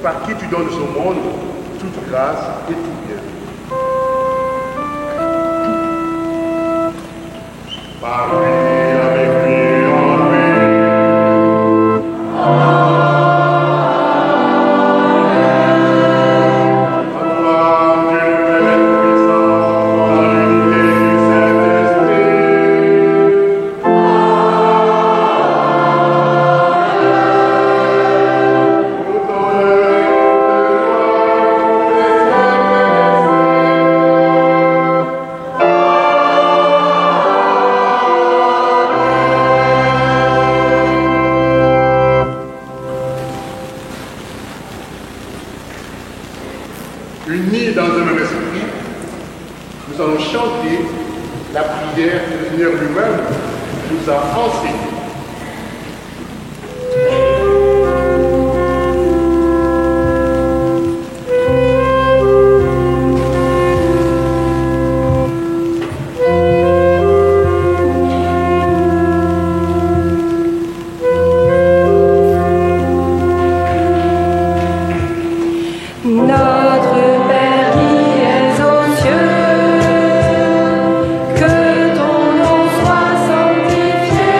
par qui tu donnes au monde toute grâce et tout bien. Par lui, avec lui, en lui. Unis dans un même esprit, nous allons chanter la prière que le Seigneur lui-même nous a enseignée. Que ton nom soit sanctifié.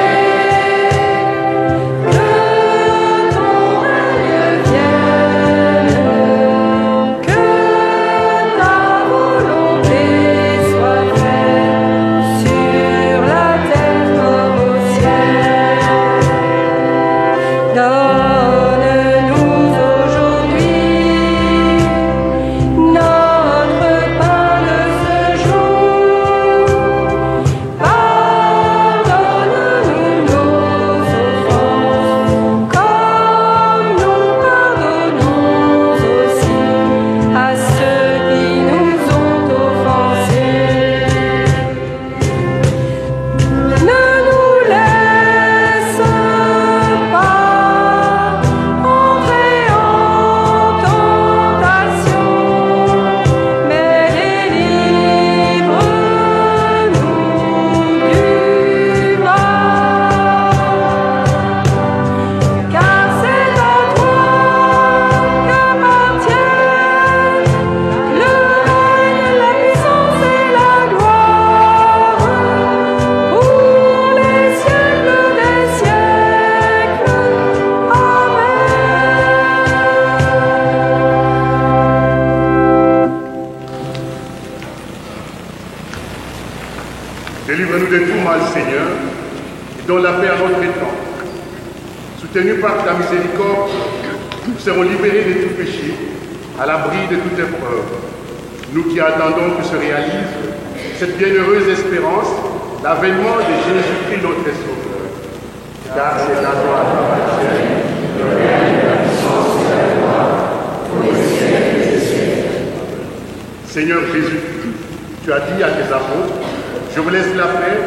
Délivre-nous de tout mal, Seigneur, et donne la paix à notre temps. Soutenus par ta miséricorde, nous serons libérés de tout péché, à l'abri de toute épreuve. Nous qui attendons que se réalise cette bienheureuse espérance, l'avènement de Jésus-Christ notre Sauveur. Car c'est à toi Seigneur Jésus, tu as dit à tes apôtres, je vous laisse la paix,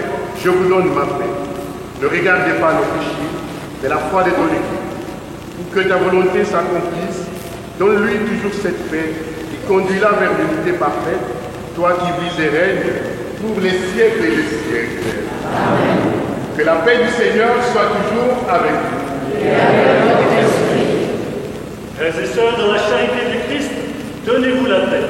je vous donne ma paix. Ne regardez pas nos péchés, mais la foi de ton Église. Pour que ta volonté s'accomplisse, donne-lui toujours cette paix et conduis-la vers l'unité parfaite, toi qui vis et règnes pour les siècles et les siècles. Amen. Que la paix du Seigneur soit toujours avec vous. Et avec votre esprit. Frères et sœurs, dans la charité du Christ, donnez-vous la paix.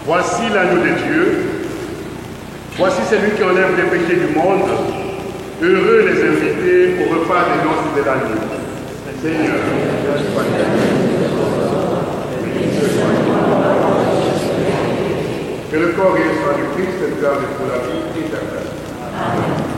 Voici l'agneau de Dieu, voici celui qui enlève les péchés du monde. Heureux les invités au repas des noces de l'agneau. Seigneur, que le corps et le sang du Christ nous gardent pour la vie éternelle. Amen.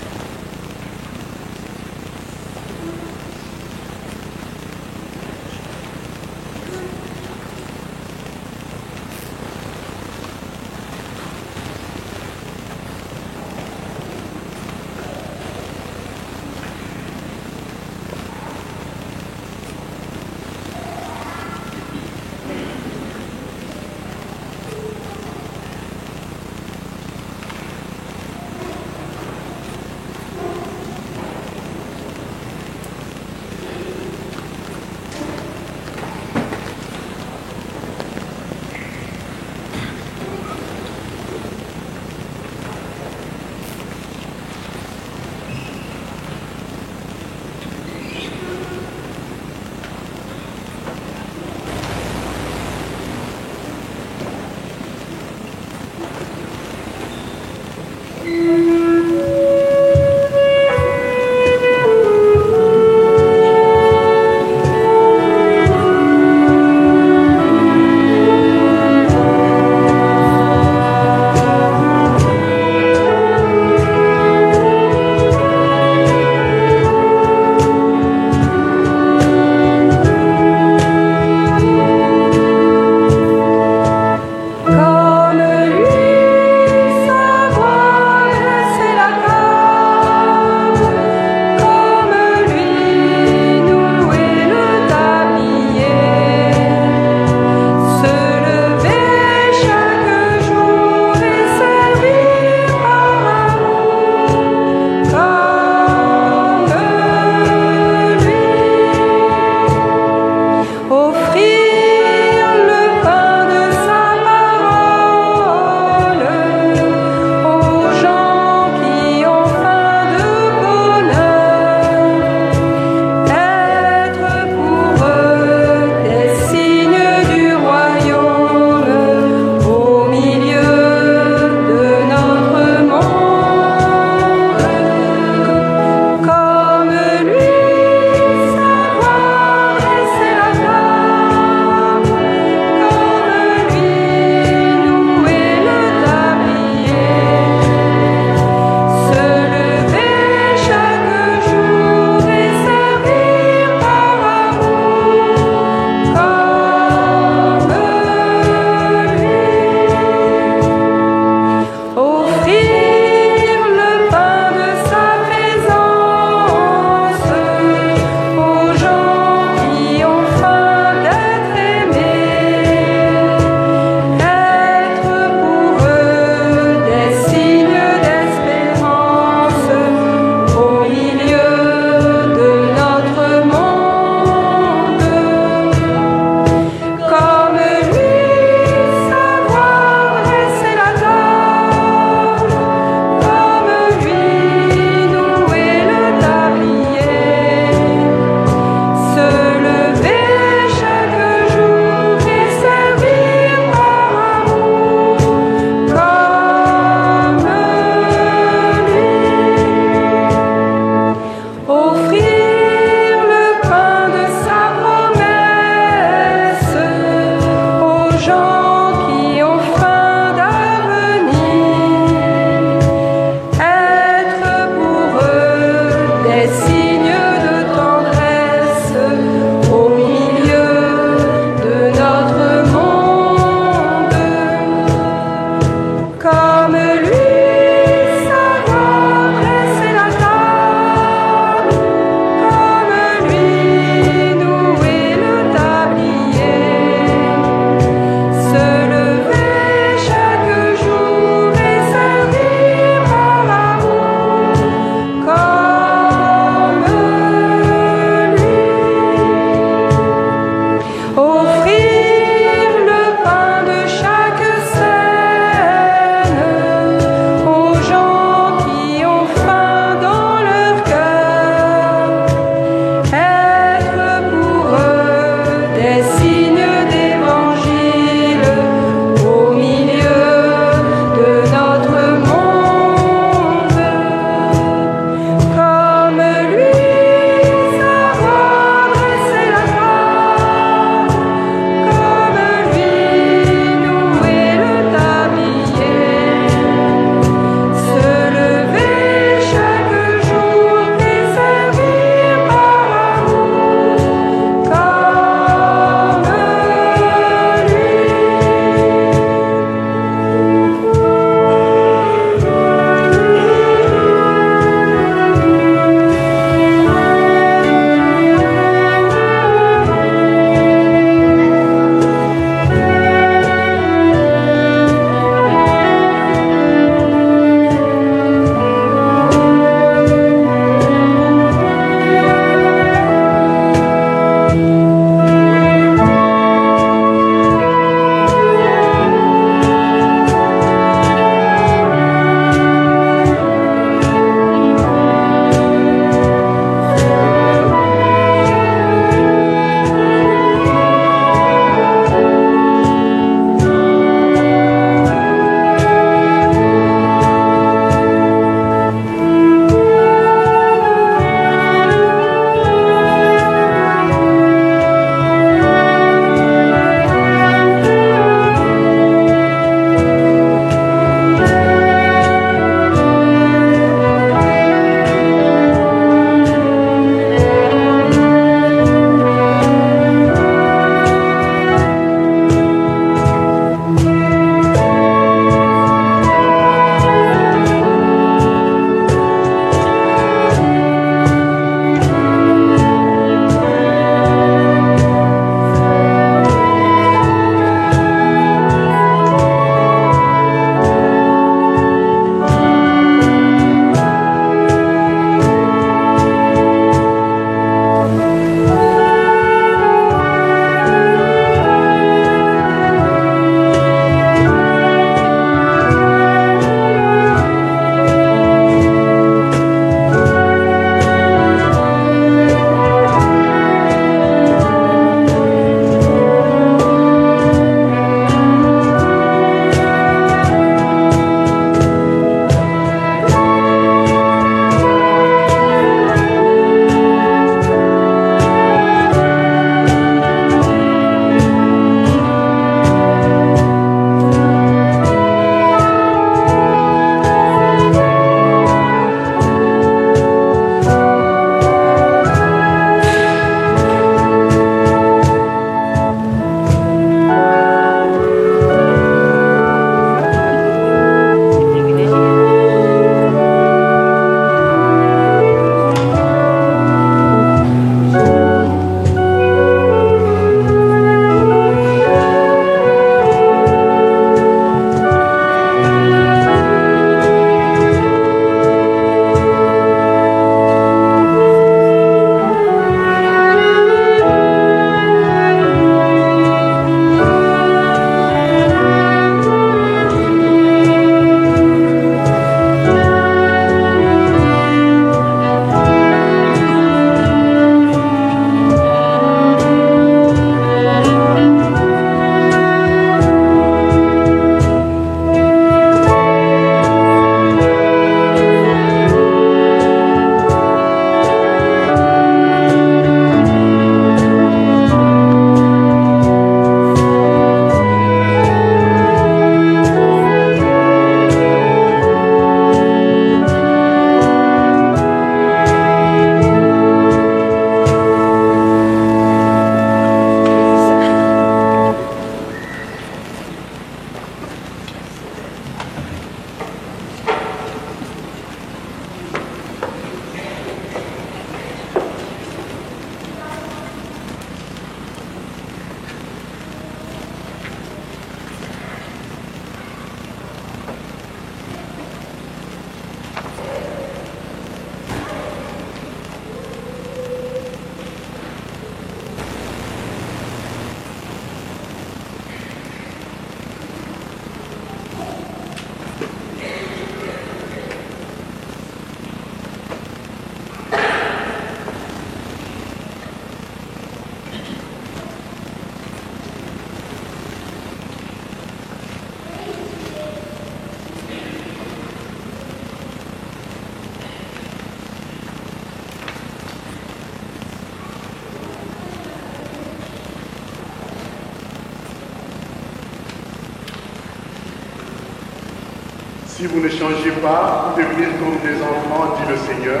Si vous ne changez pas pour devenir comme des enfants, dit le Seigneur,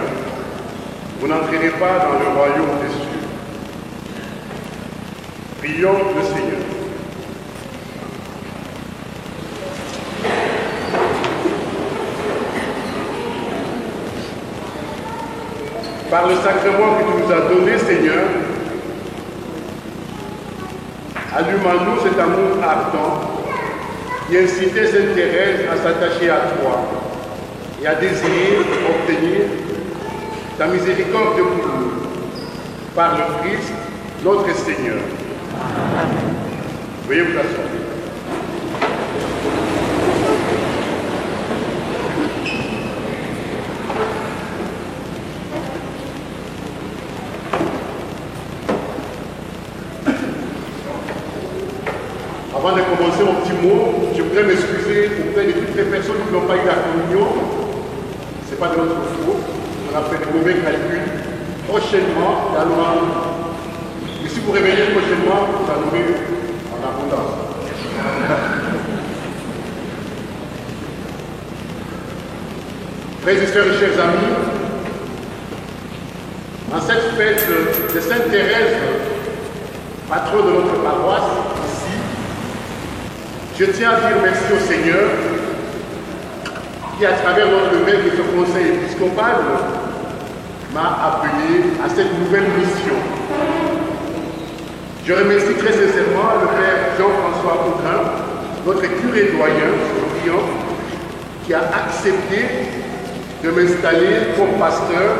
vous n'entrerez pas dans le royaume des cieux. Prions le Seigneur. Par le sacrement que tu nous as donné, Seigneur, allume en nous cet amour ardent qui incitait Sainte Thérèse à s'attacher à toi et à désirer obtenir ta miséricorde pour nous, par le Christ, notre Seigneur. Veuillez vous asseoir. Avant de commencer mon petit mot, je voudrais m'excuser auprès de toutes les personnes qui n'ont pas eu la communion. Ce n'est pas de notre faute. On a fait de mauvais calculs. Prochainement, la loi. Et si vous réveillez prochainement, vous en aurez en abondance. Frères et sœurs et chers amis, en cette fête de Sainte Thérèse, patron de notre paroisse, je tiens à dire merci au Seigneur qui, à travers notre maître de ce conseil épiscopal, m'a appelé à cette nouvelle mission. Je remercie très sincèrement le Père Jean-François Audrin, notre curé doyen, Lorient, qui a accepté de m'installer comme pasteur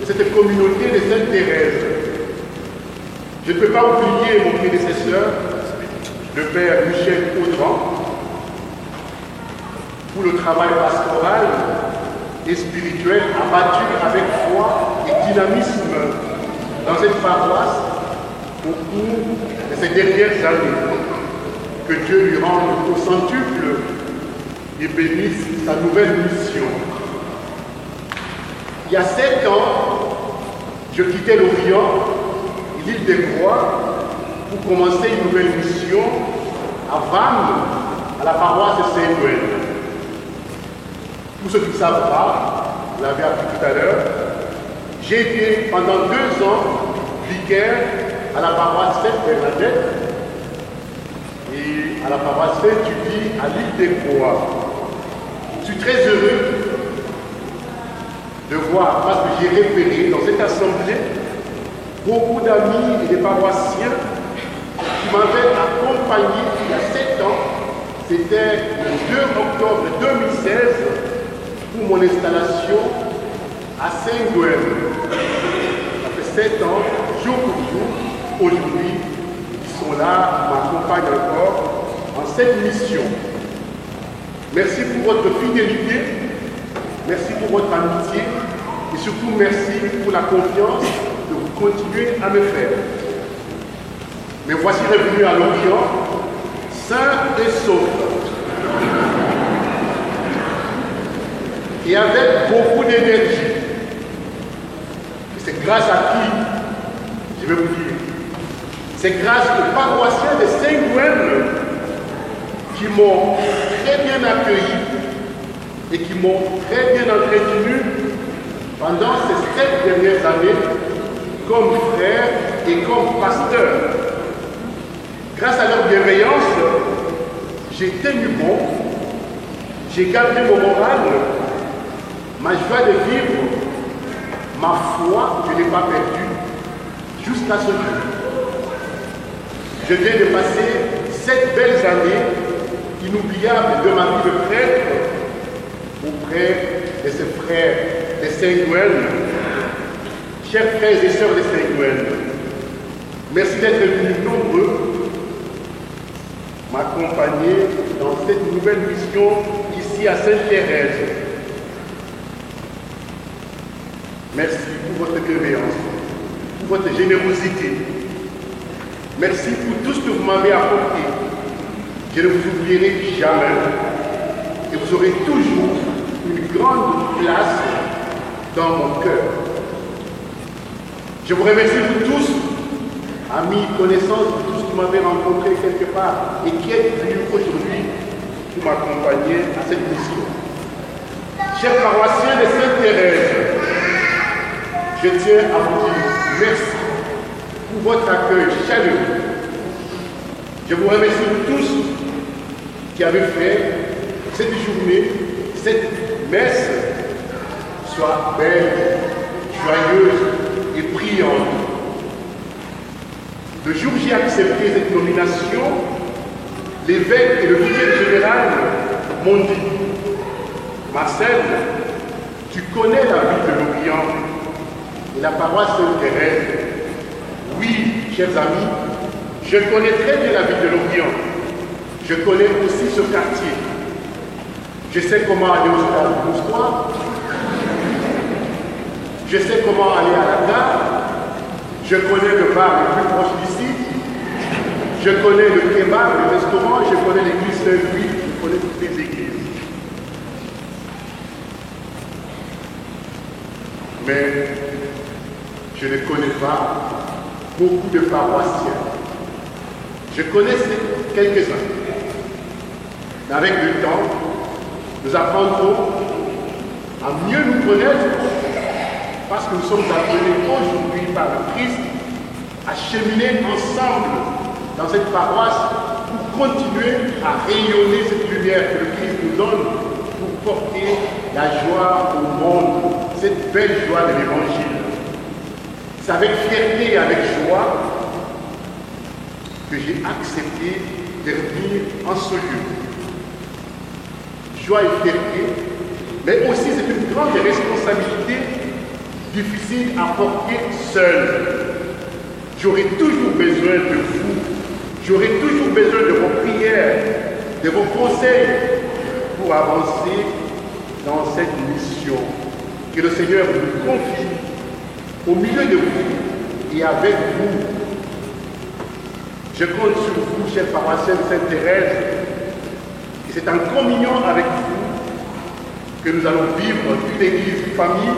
de cette communauté de Sainte Thérèse. Je ne peux pas oublier mon prédécesseur, le Père Michel Audran, pour le travail pastoral et spirituel abattu avec foi et dynamisme dans cette paroisse au cours de ces dernières années. Que Dieu lui rende au centuple et bénisse sa nouvelle mission. Il y a 7 ans, je quittais l'Orient et l'île des Croix pour commencer une nouvelle mission à Vannes, à la paroisse de Saint-Noël. Pour ceux qui ne savent pas, vous l'avez appris tout à l'heure, j'ai été pendant 2 ans vicaire à la paroisse Sainte-Bernadette et à la paroisse Saint-Tudy à l'île des Croix. Je suis très heureux de voir, parce que j'ai repéré dans cette assemblée beaucoup d'amis et de paroissiens qui m'avait accompagné il y a 7 ans, c'était le 2 octobre 2016, pour mon installation à Saint-Gouel. Ça fait 7 ans, jour pour jour, aujourd'hui, ils sont là, ils m'accompagnent encore en cette mission. Merci pour votre fidélité, merci pour votre amitié, et surtout merci pour la confiance que vous continuez à me faire. Mais voici revenu à l'Orient, sain et sauf. Et avec beaucoup d'énergie. Et c'est grâce à qui, je vais vous dire, c'est grâce aux paroissiens de Saint-Gouel qui m'ont très bien accueilli et qui m'ont très bien entretenu pendant ces 7 dernières années comme frère et comme pasteur. Grâce à leur bienveillance, j'ai tenu bon, j'ai gardé mon moral, ma joie de vivre, ma foi, je ne l'ai pas perdue jusqu'à ce jour. Je viens de passer 7 belles années inoubliables de ma vie de prêtre auprès de ces frères de Saint-Gouel, chers frères et sœurs de Saint-Gouel. Merci d'être venus nombreux m'accompagner dans cette nouvelle mission ici à Sainte-Thérèse. Merci pour votre bienveillance, pour votre générosité. Merci pour tout ce que vous m'avez apporté. Je ne vous oublierai jamais et vous aurez toujours une grande place dans mon cœur. Je vous remercie vous tous, amis, connaissances, vous tous qui m'avez rencontré quelque part et qui êtes venus aujourd'hui pour m'accompagner à cette mission. Chers paroissiens de Sainte-Thérèse, je tiens à vous dire merci pour votre accueil chaleureux. Je vous remercie tous qui avez fait cette journée, cette messe soit belle, joyeuse et brillante. Le jour où j'ai accepté cette nomination, l'évêque et le vicaire général m'ont dit « Marcel, tu connais la ville de l'Orient et la paroisse Sainte-Thérèse. » Oui, chers amis, je connais très bien la ville de l'Orient. Je connais aussi ce quartier. Je sais comment aller au stade de Moustoir. Je sais comment aller à la gare. Je connais le bar le plus proche d'ici. Je connais le kebab, le restaurant. Je connais l'église Saint-Louis. Je connais toutes les églises. Mais je ne connais pas beaucoup de paroissiens. Je connais quelques-uns. Mais avec le temps, nous apprendrons à mieux nous connaître parce que nous sommes appelés aujourd'hui par le Christ à cheminer ensemble dans cette paroisse pour continuer à rayonner cette lumière que le Christ nous donne pour porter la joie au monde, cette belle joie de l'Évangile. C'est avec fierté et avec joie que j'ai accepté de venir en ce lieu. Joie et fierté, mais aussi c'est une grande responsabilité difficile à porter seul. J'aurai toujours besoin de vous, j'aurai toujours besoin de vos prières, de vos conseils pour avancer dans cette mission que le Seigneur nous confie au milieu de vous et avec vous. Je compte sur vous, chers paroissiens de Sainte-Thérèse, et c'est en communion avec vous que nous allons vivre une église famille,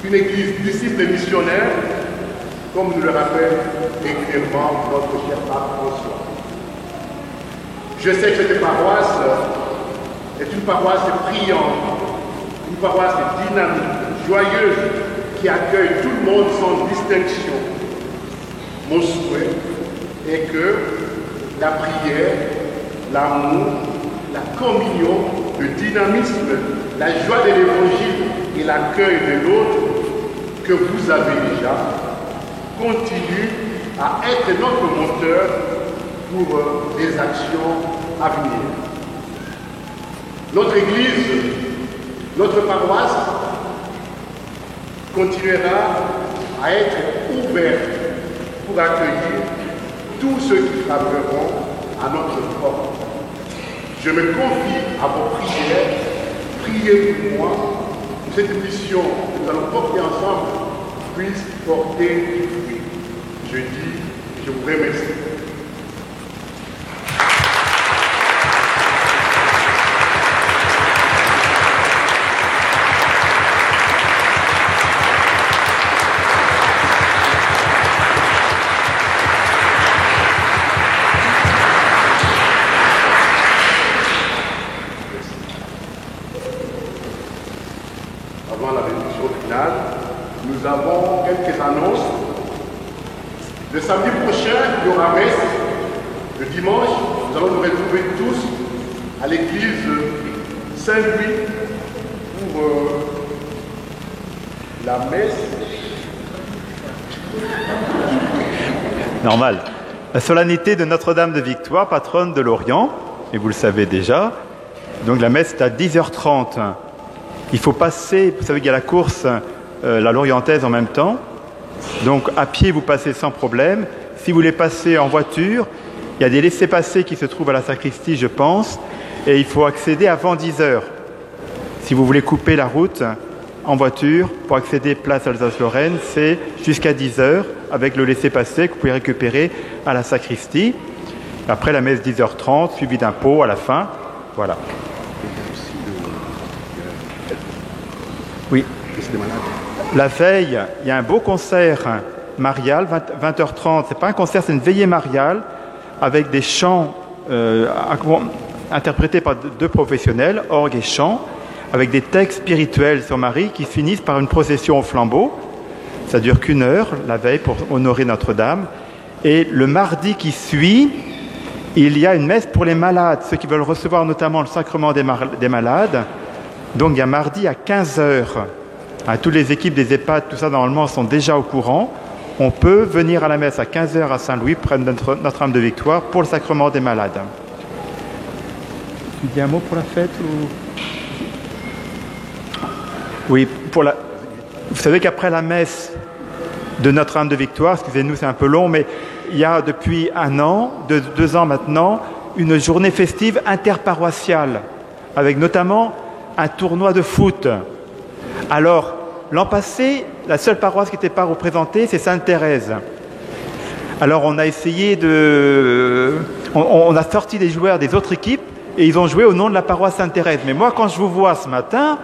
une église disciple missionnaire, comme nous le rappelle régulièrement notre cher Pape François. Je sais que cette paroisse est une paroisse brillante, une paroisse dynamique, joyeuse, qui accueille tout le monde sans distinction. Mon souhait est que la prière, l'amour, la communion, le dynamisme, la joie de l'Évangile et l'accueil de l'autre que vous avez déjà continuent à être notre moteur pour les actions à venir. Notre Église, notre paroisse continuera à être ouverte pour accueillir tous ceux qui frapperont à notre porte. Je me confie à vos prières. Priez pour moi, pour cette mission que nous allons porter ensemble puisse porter du fruit. Je dis, je vous remercie. Avant la bénédiction finale, nous avons quelques annonces. Le samedi prochain, il y aura messe. Le dimanche, nous allons nous retrouver tous à l'église Saint-Louis pour la messe. Normal. La solennité de Notre-Dame de Victoire, patronne de l'Orient, et vous le savez déjà. Donc la messe est à 10h30. Il faut passer, vous savez qu'il y a la course, la Lorientaise en même temps. Donc à pied, vous passez sans problème. Si vous voulez passer en voiture, il y a des laissez-passer qui se trouvent à la sacristie, je pense, et il faut accéder avant 10h. Si vous voulez couper la route en voiture pour accéder place Alsace-Lorraine, c'est jusqu'à 10h avec le laissez-passer que vous pouvez récupérer à la sacristie. Après la messe 10h30, suivi d'un pot à la fin. Voilà. Oui. La veille, il y a un beau concert marial, 20h30. Ce n'est pas un concert, c'est une veillée mariale avec des chants interprétées par deux professionnels, orgue et chant, avec des textes spirituels sur Marie qui finissent par une procession au flambeau. Ça dure qu'1 heure, la veille, pour honorer Notre-Dame. Et le mardi qui suit, il y a une messe pour les malades, ceux qui veulent recevoir notamment le sacrement des malades. Donc il y a mardi à 15h. Toutes les équipes des EHPAD, tout ça normalement sont déjà au courant. On peut venir à la messe à 15h à Saint-Louis, près de Notre-Dame de Victoire, pour le sacrement des malades. Tu dis un mot pour la fête ou... Oui, vous savez qu'après la messe de Notre-Dame de Victoire, excusez-nous, c'est un peu long, mais il y a depuis 1 an, 2 ans maintenant, une journée festive interparoissiale, avec notamment un tournoi de foot. Alors, l'an passé, la seule paroisse qui n'était pas représentée, c'est Sainte-Thérèse. Alors, on a essayé on a sorti des joueurs des autres équipes et ils ont joué au nom de la paroisse Sainte-Thérèse. Mais moi, quand je vous vois ce matin,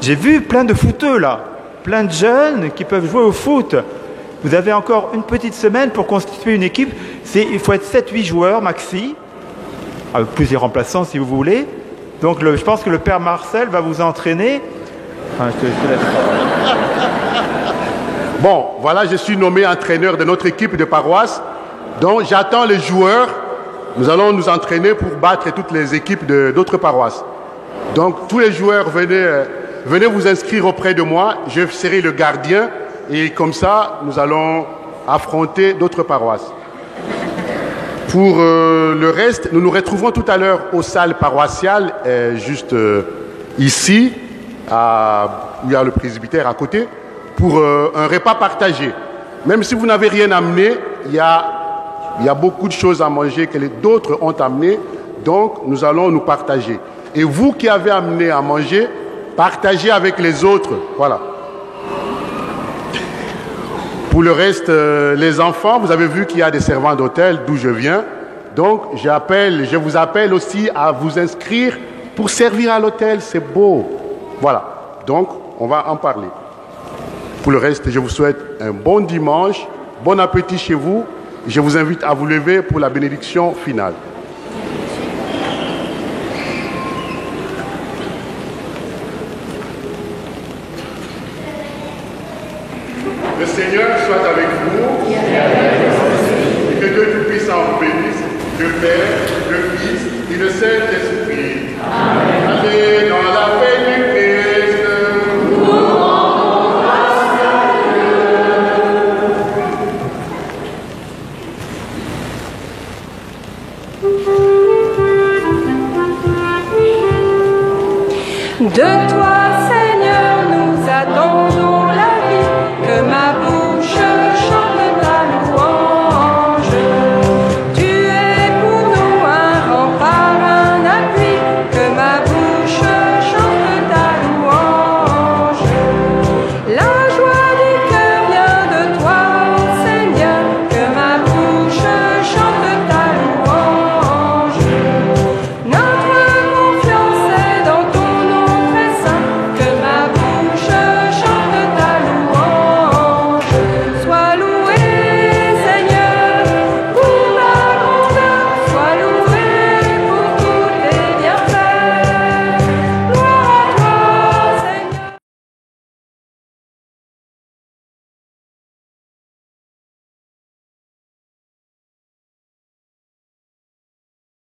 j'ai vu plein de footeux là, plein de jeunes qui peuvent jouer au foot. Vous avez encore une petite semaine pour constituer une équipe. Il faut être 7-8 joueurs maxi, avec plusieurs remplaçants si vous voulez. Donc je pense que le père Marcel va vous entraîner. Enfin, je te laisse. Bon, voilà, je suis nommé entraîneur de notre équipe de paroisse. Donc j'attends les joueurs. Nous allons nous entraîner pour battre toutes les équipes d'autres paroisses. Donc tous les joueurs, venez vous inscrire auprès de moi. Je serai le gardien. Et comme ça, nous allons affronter d'autres paroisses. Pour le reste, nous nous retrouverons tout à l'heure aux salles paroissiales, juste ici, où il y a le presbytère à côté, pour un repas partagé. Même si vous n'avez rien amené, il y a beaucoup de choses à manger que d'autres ont amené, donc nous allons nous partager. Et vous qui avez amené à manger, partagez avec les autres. Voilà. Pour le reste, les enfants, vous avez vu qu'il y a des servants d'hôtel d'où je viens. Donc, je vous appelle aussi à vous inscrire pour servir à l'hôtel. C'est beau. Voilà. Donc, on va en parler. Pour le reste, je vous souhaite un bon dimanche, bon appétit chez vous. Je vous invite à vous lever pour la bénédiction finale. Le Seigneur soit avec vous et que Dieu Tout-Puissant vous bénisse, le Père, le Fils et le Saint-Esprit. Allez dans la paix du Christ. Nous rendons grâce à Dieu. De toi